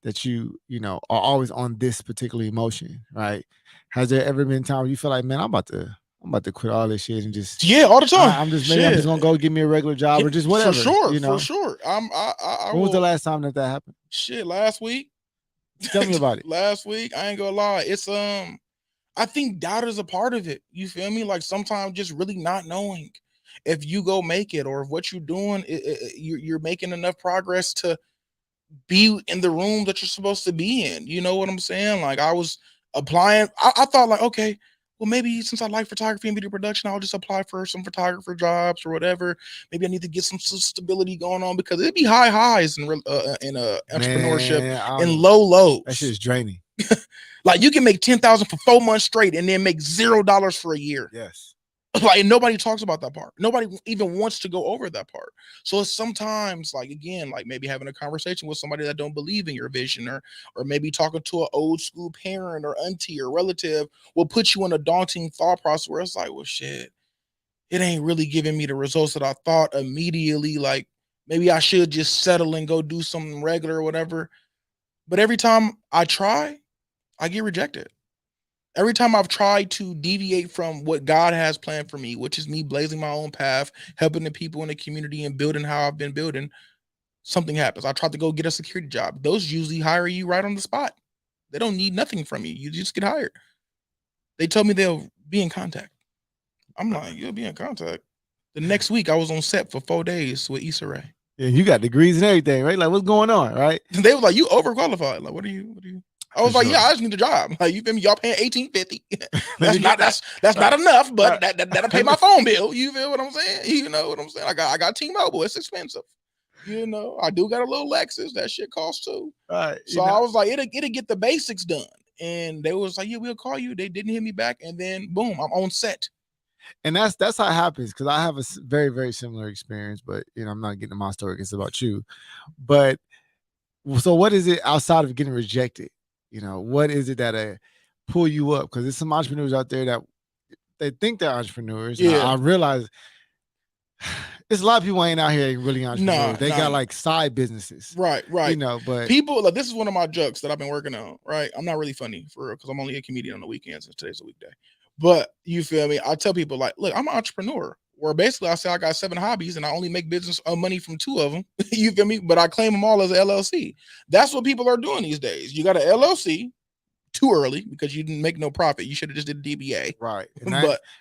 that you know, are always on this particular emotion, right? Has there ever been time where you feel like, man, I'm about to quit all this shit and just all the time. I'm just gonna go get me a regular job or just whatever. For sure, you know? for sure. When was the last time that happened? Shit, last week. Tell me about it. Last week, I ain't gonna lie. It's I think doubt is a part of it. You feel me? Like sometimes just really not knowing if you go make it or if what you're doing, you're making enough progress to be in the room that you're supposed to be in. You know what I'm saying? Like I was applying. I thought like, okay, well maybe since I like photography and video production, I'll just apply for some photographer jobs or whatever. Maybe I need to get some stability going on because it'd be high highs in entrepreneurship and low lows. That shit is draining. Like you can make 10,000 for 4 months straight and then make $0 for a year. Yes. Like nobody talks about that part. Nobody even wants to go over that part. So it's sometimes like, again, like maybe having a conversation with somebody that don't believe in your vision or maybe talking to an old school parent or auntie or relative will put you in a daunting thought process where it's like, well, shit, it ain't really giving me the results that I thought immediately. Like maybe I should just settle and go do something regular or whatever. But every time I try, I get rejected. Every time I've tried to deviate from what God has planned for me, which is me blazing my own path, helping the people in the community and building how I've been building, something happens. I tried to go get a security job. Those usually hire you right on the spot. They don't need nothing from you. You just get hired. They told me they'll be in contact. I'm like, you'll be in contact. The next week, I was on set for 4 days with Issa Rae. Yeah, you got degrees and everything, right? Like, what's going on, right? They were like, you overqualified. Like, what are you? I was like, yeah, I just need a job. Like, you feel me? Y'all paying $18.50. that's not enough, but that'll pay my phone bill. You feel what I'm saying? You know what I'm saying? I got T-Mobile. It's expensive. You know, I do got a little Lexus. That shit costs too. Right. So I was like, it'll get the basics done. And they was like, yeah, we'll call you. They didn't hit me back. And then boom, I'm on set. And that's how it happens, because I have a very, very similar experience, but you know, I'm not getting to my story. It's about you. But so what is it outside of getting rejected? You know, what is it that pull you up? Because there's some entrepreneurs out there that they think they're entrepreneurs. Yeah. I realize there's a lot of people ain't out here really entrepreneurs. They got like side businesses. Right. You know, but people like, this is one of my jokes that I've been working on, right? I'm not really funny for real because I'm only a comedian on the weekends and today's a weekday. But you feel me? I tell people like, look, I'm an entrepreneur. Where basically I say I got 7 hobbies and I only make business money from 2 of them. You feel me? But I claim them all as an LLC. That's what people are doing these days. You got an LLC too early because you didn't make no profit. You should have just did a DBA. Right.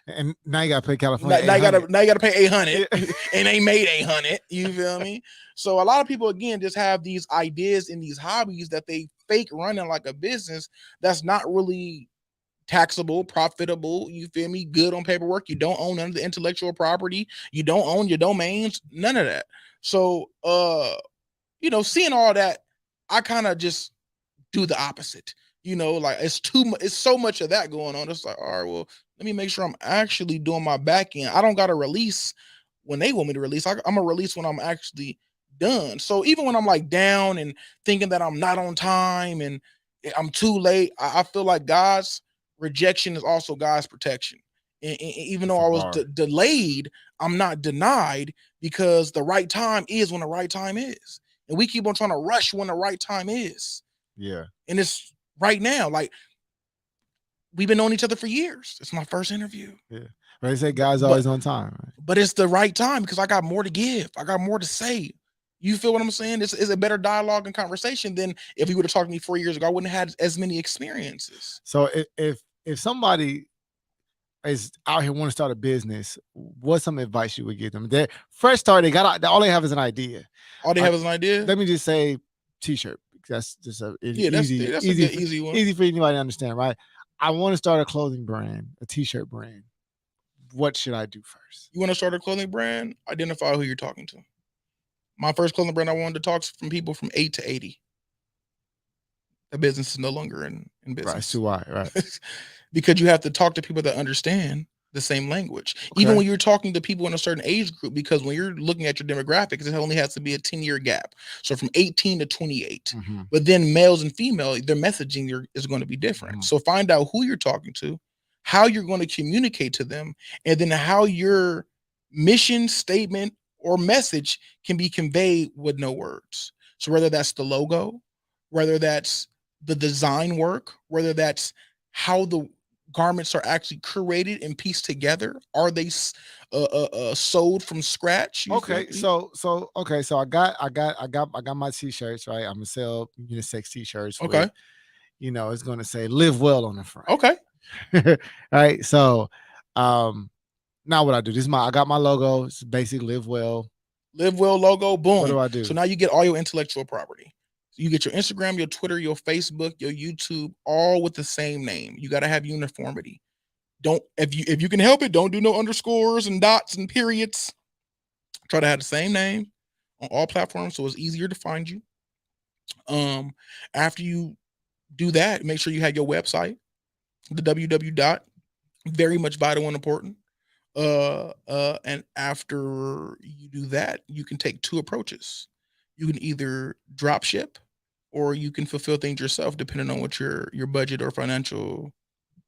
And now you gotta pay California. Now you gotta pay 800 and they made 800. You feel me? So a lot of people again just have these ideas and these hobbies that they fake running like a business that's not really taxable, profitable, you feel me, good on paperwork. You don't own none of the intellectual property, you don't own your domains, none of that. So you know, seeing all that, I kind of just do the opposite. You know, like it's so much of that going on. It's like, all right, well, let me make sure I'm actually doing my back end. I don't got to release when they want me to release. I'm gonna release when I'm actually done. So even when I'm like down and thinking that I'm not on time and I'm too late, I feel like God's rejection is also God's protection. And even though I was delayed, I'm not denied, because the right time is when the right time is. And we keep on trying to rush when the right time is. Yeah. And it's right now. Like, we've been knowing each other for years. It's my first interview. Yeah. But they say God's always on time. Right? But it's the right time because I got more to give. I got more to say. You feel what I'm saying? This is a better dialogue and conversation than if you would have talked to me 4 years ago. I wouldn't have had as many experiences. So if somebody is out here want to start a business, what's some advice you would give them? They're fresh start. All they have is an idea. All they have is an idea. Let me just say, t-shirt. That's just easy one. Easy for anybody to understand, right? I want to start a clothing brand, a t-shirt brand. What should I do first? You want to start a clothing brand? Identify who you're talking to. My first clothing brand, I wanted to talk from people from 8 to 80. a business is no longer in Right. business. It's too wide. Right. Because you have to talk to people that understand the same language. Even Okay. when you're talking to people in a certain age group, because when you're looking at your demographics, it only has to be a 10-year gap. So from 18 to 28. Mhm. But then males and female, their messaging is going to be different. Mhm. So find out who you're talking to, how you're going to communicate to them, and then how your mission, statement, or message can be conveyed with no words. So whether that's the logo, whether that's the design work, whether that's how the garments are actually curated and pieced together, are they sold from scratch? You feel Okay, me? so okay, so I got my t-shirts, right? I'm gonna sell unisex t-shirts with, Okay. it's gonna say live well on the front. Okay. Right. So now what I do, I got my logo, it's basically live well. Live well logo, boom. What do I do? So now you get all your intellectual property. You get your Instagram, your Twitter, your Facebook, your YouTube, all with the same name. You got to have uniformity. Don't if you can help it, don't do no underscores and dots and periods. Try to have the same name on all platforms so it's easier to find you. After you do that, make sure you have your website, the www. Very much vital and important. And after you do that, you can take two approaches. You can either drop ship or you can fulfill things yourself, depending on what your budget or financial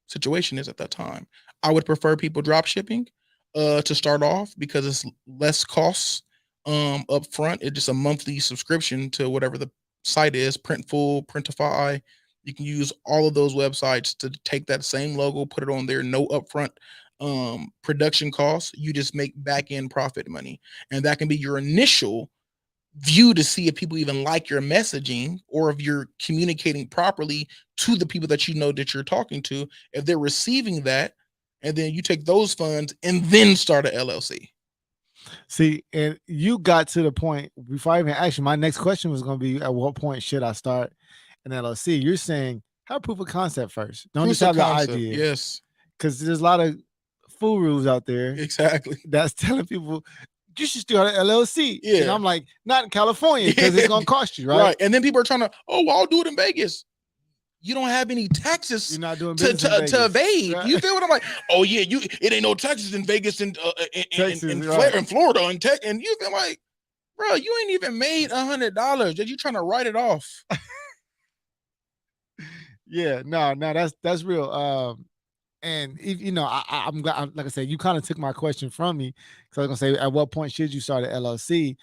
situation is at that time. I would prefer people drop shipping to start off because it's less costs up front. It's just a monthly subscription to whatever the site is, Printful, Printify. You can use all of those websites to take that same logo, put it on there, no upfront production costs. You just make back end profit money, and that can be your initial view to see if people even like your messaging or if you're communicating properly to the people that you know that you're talking to, if they're receiving that, and then you take those funds and then start a LLC. See, and you got to the point before I even asked you. My next question was going to be, at what point should I start an LLC? You're saying have proof of concept first. Don't Proof just of have the concept, idea. yes, Because there's a lot of gurus out there exactly. that's telling people you should start an LLC. Yeah. And I'm like, not in California because it's going to cost you, right? Right. And then people are trying to, oh, well, I'll do it in Vegas. You don't have any taxes You're not doing to business in Vegas, evade. right? You feel what I'm like? Oh yeah, it ain't no taxes in Vegas and Texas, in right. Florida and tech, and you feel like, bro, you ain't even made $100. Just you trying to write it off. Yeah, no, that's real. And if, I'm glad, like I said, you kind of took my question from me because I was gonna say, at what point should you start an LLC?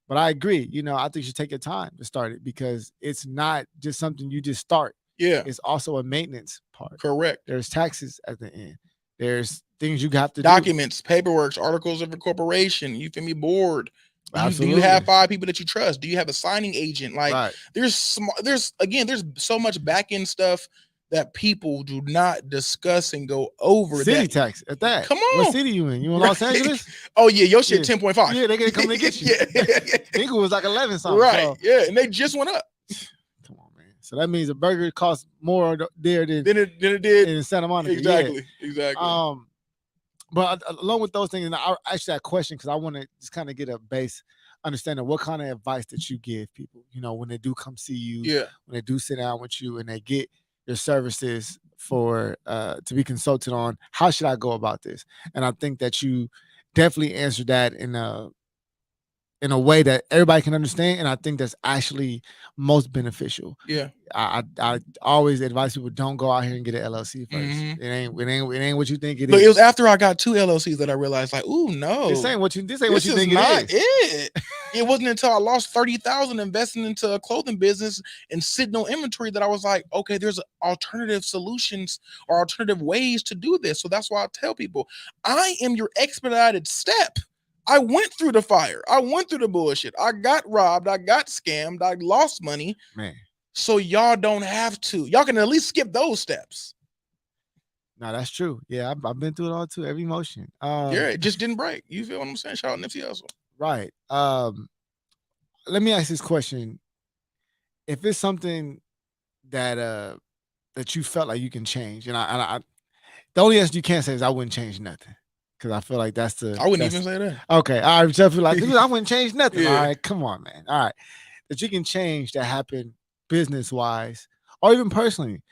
But I agree. I think you should take your time to start it because it's not just something you just start. Yeah, It's also a maintenance part. correct. There's taxes at the end. There's things you have to Documents, paperwork, articles of incorporation. You feel me? Board. Do Absolutely. you have 5 people that you trust? Do you have a signing agent? Like, Right. there's so much back end stuff that people do not discuss and go over. City tax at that. Come What on. city you in? You in Los Angeles? Oh yeah, your shit Yeah. 10.5. Yeah, they gonna come to get you. Yeah. Eagle was like 11 something. Right. So, Yeah, and they just went up. come on, man. So that means a burger costs more there than Then it did in Santa Monica. exactly. Yeah. Exactly. But along with those things, and I actually had a question because I want to just kind of get a base understanding what kind of advice that you give people, when they do come see you, Yeah. when they do sit down with you and they get your services for to be consulted on, how should I go about this? And I think that you definitely answered that in a way that everybody can understand, and I think that's actually most beneficial. Yeah. I always advise people, don't go out here and get an LLC first. Mhm. It ain't what you think it But is. it was after I got 2 LLCs that I realized, like, ooh, no. This ain't what you This think not it is. it. It wasn't until I lost 30,000 investing into a clothing business and sitting on inventory that I was like, okay, there's alternative solutions or alternative ways to do this. So that's why I tell people, I am your expedited step. I went through the fire. I went through the bullshit. I got robbed. I got scammed. I lost money. Man. So y'all don't have to. Y'all can at least skip those steps. No, that's true. Yeah, I've been through it all too. Every emotion. Yeah, it just didn't break. You feel what I'm saying? Shout out Nipsey Hussle. Right. Let me ask this question. If it's something that that you felt like you can change, and I the only answer you can't say is I wouldn't change nothing. Because I feel like I wouldn't even say that. Okay. All right. So I feel like I wouldn't change nothing. Yeah. All right. Come on, man. All right. That you can change that happen business wise or even personally,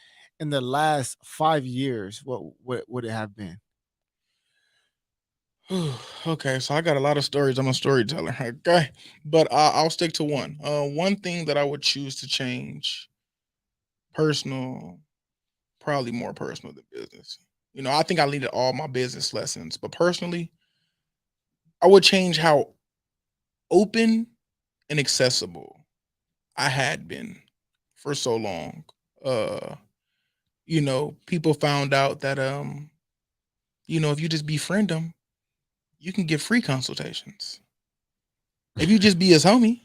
in the last 5 years, what would it have been? Okay, so I got a lot of stories. I'm a storyteller. Okay, but I'll stick to one. One thing that I would choose to change, personal, probably more personal than business. You know, I think I needed all my business lessons, but personally, I would change how open and accessible I had been for so long. Uh, you know, people found out that you know, if you just befriend them, you can get free consultations. If you just be his homie,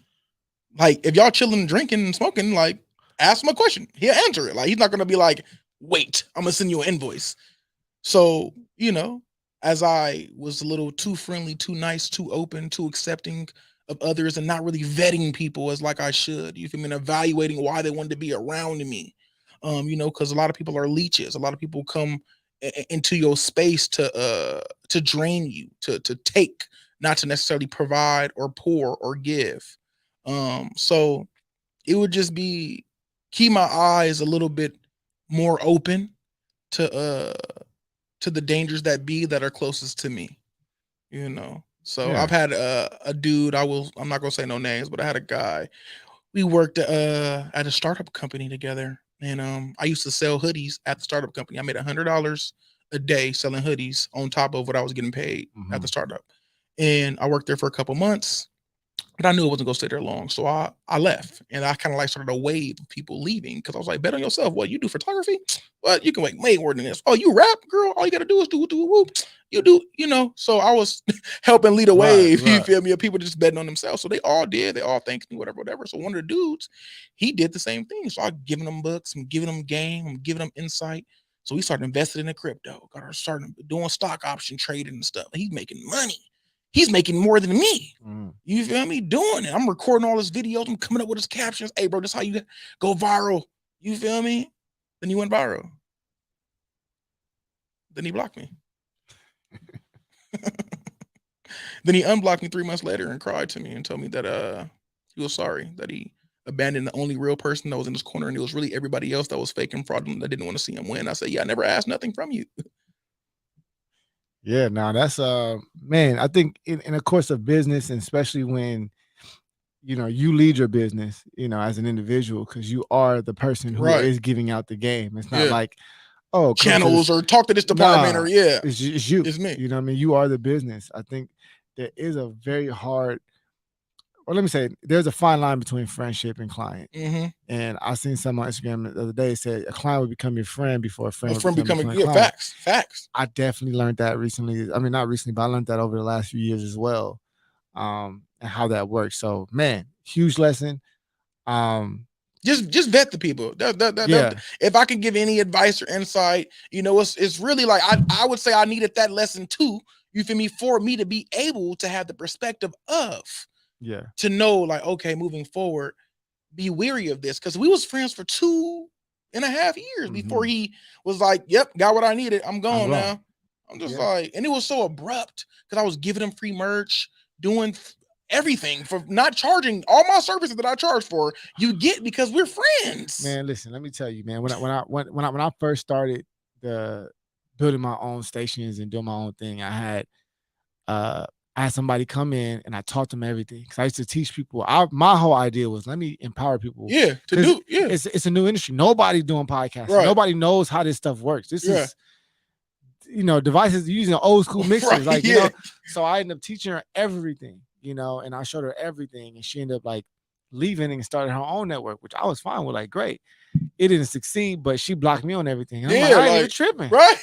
like if y'all chilling, drinking, and smoking, like ask him a question, he'll answer it. Like he's not gonna be like, "Wait, I'm gonna send you an invoice." So you know, as I was a little too friendly, too nice, too open, too accepting of others, and not really vetting people as like I should. You feel me? And evaluating why they wanted to be around me. You know, because a lot of people are leeches. A lot of people come into your space to drain you, to take, not to necessarily provide or pour or give. So it would just be keep my eyes a little bit more open to the dangers that be that are closest to me, you know. So Yeah. I've had a dude, I'm not gonna say no names, but I had a guy. We worked at a startup company together, and I used to sell hoodies at the startup company. I made $100 a day selling hoodies on top of what I was getting paid at the Mhm. startup. And I worked there for a couple months, but I knew it wasn't gonna stay there long. So I left, and I kind of like started a wave of people leaving because I was like, bet on yourself. What, you do photography? What, you can make way more than this. Oh, you rap, girl? All you gotta do is do whoop. You do, you know. So I was helping lead a Right, wave. You right. feel me? Of people just betting on themselves. So they all did. They all thanked me, whatever, whatever. So one of the dudes, he did the same thing. So I giving them books, I'm giving them game, I'm giving them insight. So we started investing in the crypto. Got our starting doing stock option trading and stuff. He's making money. He's making more than me. Mhm. You feel me? Doing it. I'm recording all his videos. I'm coming up with his captions. Hey, bro, this how you go viral. You feel me? Then he went viral. Then he blocked me. Then he unblocked me 3 months later and cried to me and told me that he was sorry that he abandoned the only real person that was in his corner, and it was really everybody else that was fake and fraudulent that didn't want to see him win. I said, yeah, I never asked nothing from you. Yeah, now that's man, I think in a course of business, and especially when you lead your business, as an individual, because you are the person who Right. is giving out the game. It's not Yeah. like, oh, come to Channels this. or talk to this department Nah, or yeah, it's you. it's me. You know what I mean? You are the business. I think there is a very hard, or let me say, there's a fine line between friendship and client. Mm-hmm. And I seen some on Instagram the other day said a client would become your friend before a friend A would friend become becoming, a yeah, client. facts. I definitely learned that recently. I mean, not recently, but I learned that over the last few years as well, and how that works. So, man, huge lesson. Um, Just vet the people. yeah, If I could give any advice or insight, you know, it's really like I would say I needed that lesson too. You feel me? For me to be able to have the perspective of yeah. to know, like, okay, moving forward, be weary of this because we was friends for 2.5 years before Mhm. he was like, "Yep, got what I needed. I'm I'm gone grown. now." I'm just Yeah. like, and it was so abrupt because I was giving him free merch, doing everything for not charging all my services that I charge for. You get because we're friends. Man, listen, let me tell you, man. When I first started the building my own stations and doing my own thing, uh I had somebody come in and I taught them everything because I used to teach people. My whole idea was, let me empower people Yeah, to because do, yeah, it's a new industry. Nobody doing podcasts. right, Nobody knows how this stuff works. This yeah, is devices using old school right, mixers, like yeah, So I ended up teaching her everything, and I showed her everything, and she ended up like leaving and started her own network, which I was fine with. Like, great. It didn't succeed, but she blocked me on everything. And I'm like, yeah, I ain't even like, tripping. right.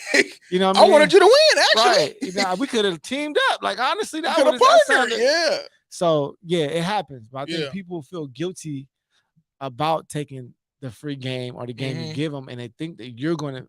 You know what I I wanted mean? you to win, Right. actually. We could have teamed up. Like, honestly, We could have that partnered, sounded. yeah, So yeah, it happens. But I think yeah, people feel guilty about taking the free game or the game you hmm, give them, and they think that you're going to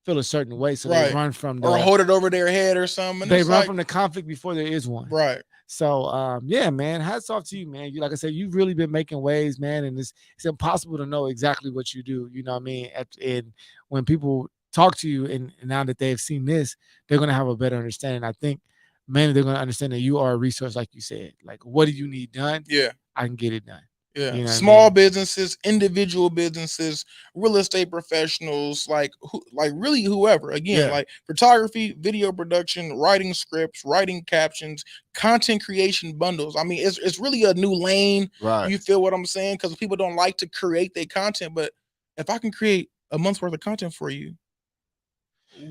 feel a certain way. So right, or hold it over their head or something. And they it's run like, from the conflict before there is one. right, So yeah, man, hats off to you, man. You, like I said, you've really been making waves, man, and it's impossible to know exactly what you do. You know what I mean? And when people talk to you, and now that they've seen this, they're gonna have a better understanding. I think, man, they're gonna understand that you are a resource, like you said. Like, what do you need done? yeah. I can get it done. Yeah, You know what I small mean? businesses, individual businesses, real estate professionals, like like really whoever. Again, Yeah. like photography, video production, writing scripts, writing captions, content creation bundles. I mean, it's really a new lane. Right. You feel what I'm saying? Because people don't like to create their content, but if I can create a month's worth of content for you,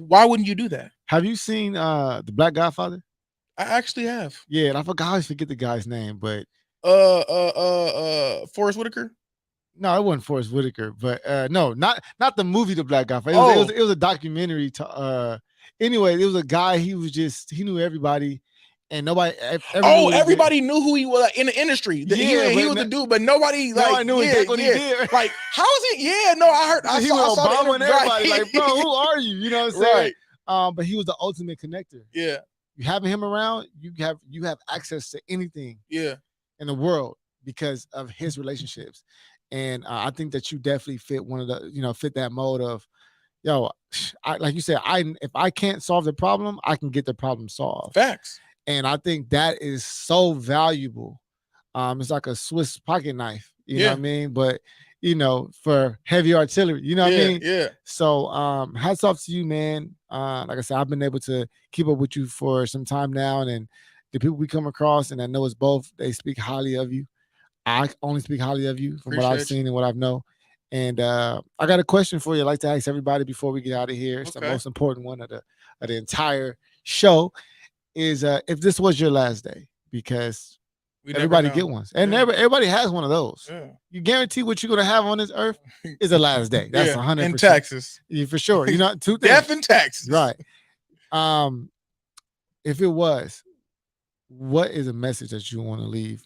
why wouldn't you do that? Have you seen The Black Godfather? I actually have. Yeah, and I always forget the guy's name, but Forrest Whitaker. no, it wasn't Forrest Whitaker, but no, not the movie The Black Godfather. Oh, It was a documentary. Anyway, it was a guy. He knew everybody, and nobody ever knew oh, what he did. everybody knew who he was in the industry. Yeah, He but was no- the dude, but nobody Now like I knew yeah, exactly what yeah. he did. Like, how is it? Yeah, no, I heard. I He saw, I was saw the Obama and interview, everybody. right. Like, bro, who are you? You know what I'm saying? Right. But he was the ultimate connector. Yeah, You having him around, you have access to anything yeah, in the world because of his relationships. And I think that you definitely fit one of the, fit that mode of, yo, like you said, if I can't solve the problem, I can get the problem solved. facts. And I think that is so valuable. It's like a Swiss pocket knife, you know Yeah. what I mean? But for heavy artillery, you know what I Yeah, mean? yeah. So hats off to you, man. Like I said, I've been able to keep up with you for some time now, and the people we come across, and I know it's both, they speak highly of you. I only speak highly of you from what I've Appreciate you. seen and what I've know. And I got a question for you. I like to ask everybody before we get out of here. It's the Okay. most important one of the entire show. Is if this was your last day, because We never everybody know. get ones, and Yeah. everybody has one of those. Yeah. You guarantee what you're gonna have on this earth is the last day. That's Yeah, 100%. and taxes. Yeah, for sure. You know, two things. Death and taxes. Right. If it was, what is a message that you want to leave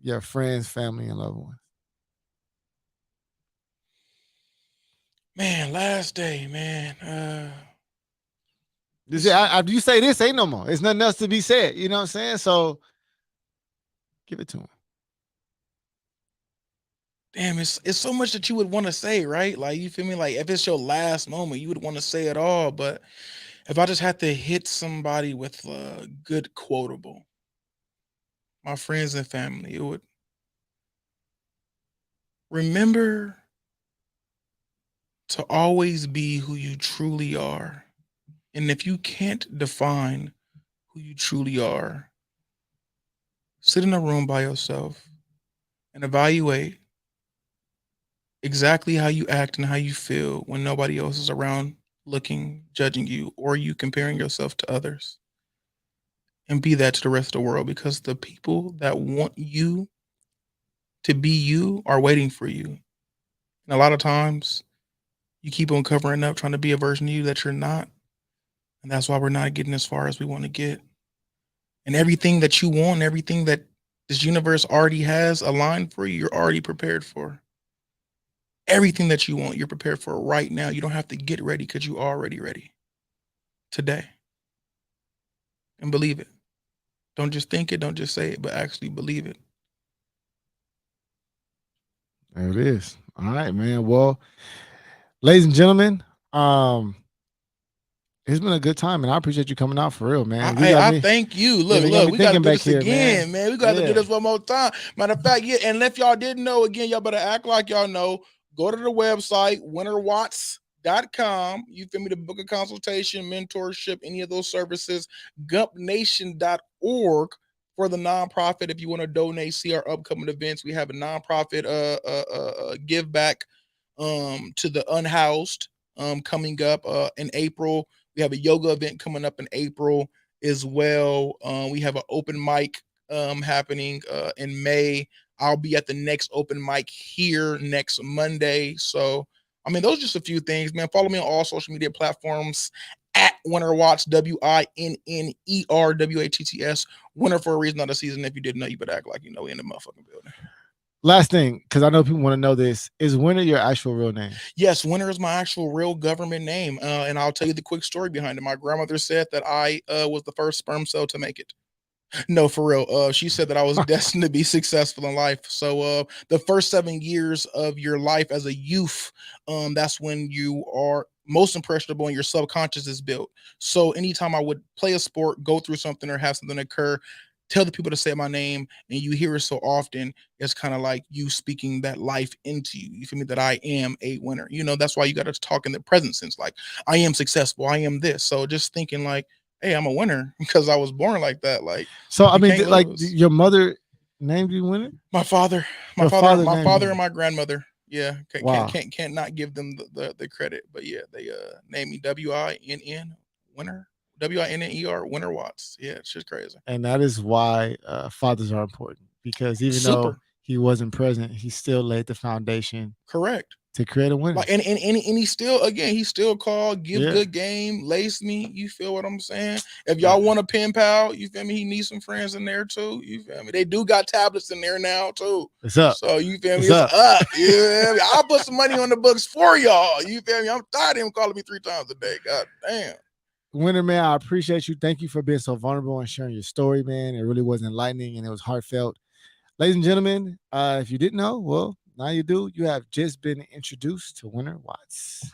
your friends, family, and loved ones? Man, last day, man. After you say this, ain't no more. There's nothing else to be said. You know what I'm saying? So give it to him. Damn, it's so much that you would want to say, right? Like, you feel me? Like, if it's your last moment, you would want to say it all. But if I just had to hit somebody with a good quotable, my friends and family, it would remember to always be who you truly are. And if you can't define who you truly are, sit in a room by yourself and evaluate exactly how you act and how you feel when nobody else is around looking, judging you, or you comparing yourself to others. And be that to the rest of the world, because the people that want you to be you are waiting for you. And a lot of times you keep on covering up, trying to be a version of you that you're not. And that's why we're not getting as far as we want to get. And everything that you want, everything that this universe already has aligned for you, you're already prepared for. Everything that you want, you're prepared for right now. You don't have to get ready because you're already ready today. And believe it. Don't just think it, don't just say it, but actually believe it. There it is. All right, man. Well, ladies and gentlemen, it's been a good time, and I appreciate you coming out for real, man. I thank you. Look, we got to do this again, man. We got to do this one more time. Matter of fact, yeah. And if y'all didn't know, again, y'all better act like y'all know. Go to the website, winterwatts.com. You feel me? To book a consultation, mentorship, any of those services. gumpnation.org for the nonprofit. If you want to donate, see our upcoming events. We have a nonprofit give back to the unhoused coming up in April. We have a yoga event coming up in April as well. We have an open mic happening in May. I'll be at the next open mic here next Monday. So, I mean, those are just a few things, man. Follow me on all social media platforms at Winter Watts, WINNERWATTS. Winter for a reason, not a season. If you didn't know, you better act like you know in the motherfucking building. Last thing, because I know people want to know this, is Winter your actual real name? Yes, Winter is my actual real government name. And I'll tell you the quick story behind it. My grandmother said that I was the first sperm cell to make it. No, for real. She said that I was destined to be successful in life. So the first 7 years of your life as a youth, that's when you are most impressionable and your subconscious is built. So anytime I would play a sport, go through something, or have something occur, tell the people to say my name and you hear it so often, it's kind of like you speaking that life into you. You feel me? That I am a winner. You know, that's why you got to talk in the present sense. Like, I am successful. I am this. So just thinking like, hey, I'm a winner because I was born like that. Like, So I you mean, can't like lose. your mother named you winner. My father, Your father named you. and my grandmother. Yeah, Wow. can't not give them the credit. But yeah, they named me WINN winner, WINNER Winner Watts. Yeah, it's just crazy. And that is why fathers are important, because even though Super he wasn't present, he still laid the foundation correct. to create a winner. Like and he still he still called, give Yeah. good game, lace me. You feel what I'm saying? If Yeah. y'all want a pen pal, you feel me? He needs some friends in there too. You feel me? They do got tablets in there now too. It's up. So you feel me? It's up. You feel me? I'll put some money on the books for y'all. You feel me? I'm tired of him calling me 3 times a day. God damn. Winner, man, I appreciate you. Thank you for being so vulnerable and sharing your story, man. It really was enlightening and it was heartfelt. Ladies and gentlemen, if you didn't know, well, now you do. You have just been introduced to Winner Watts.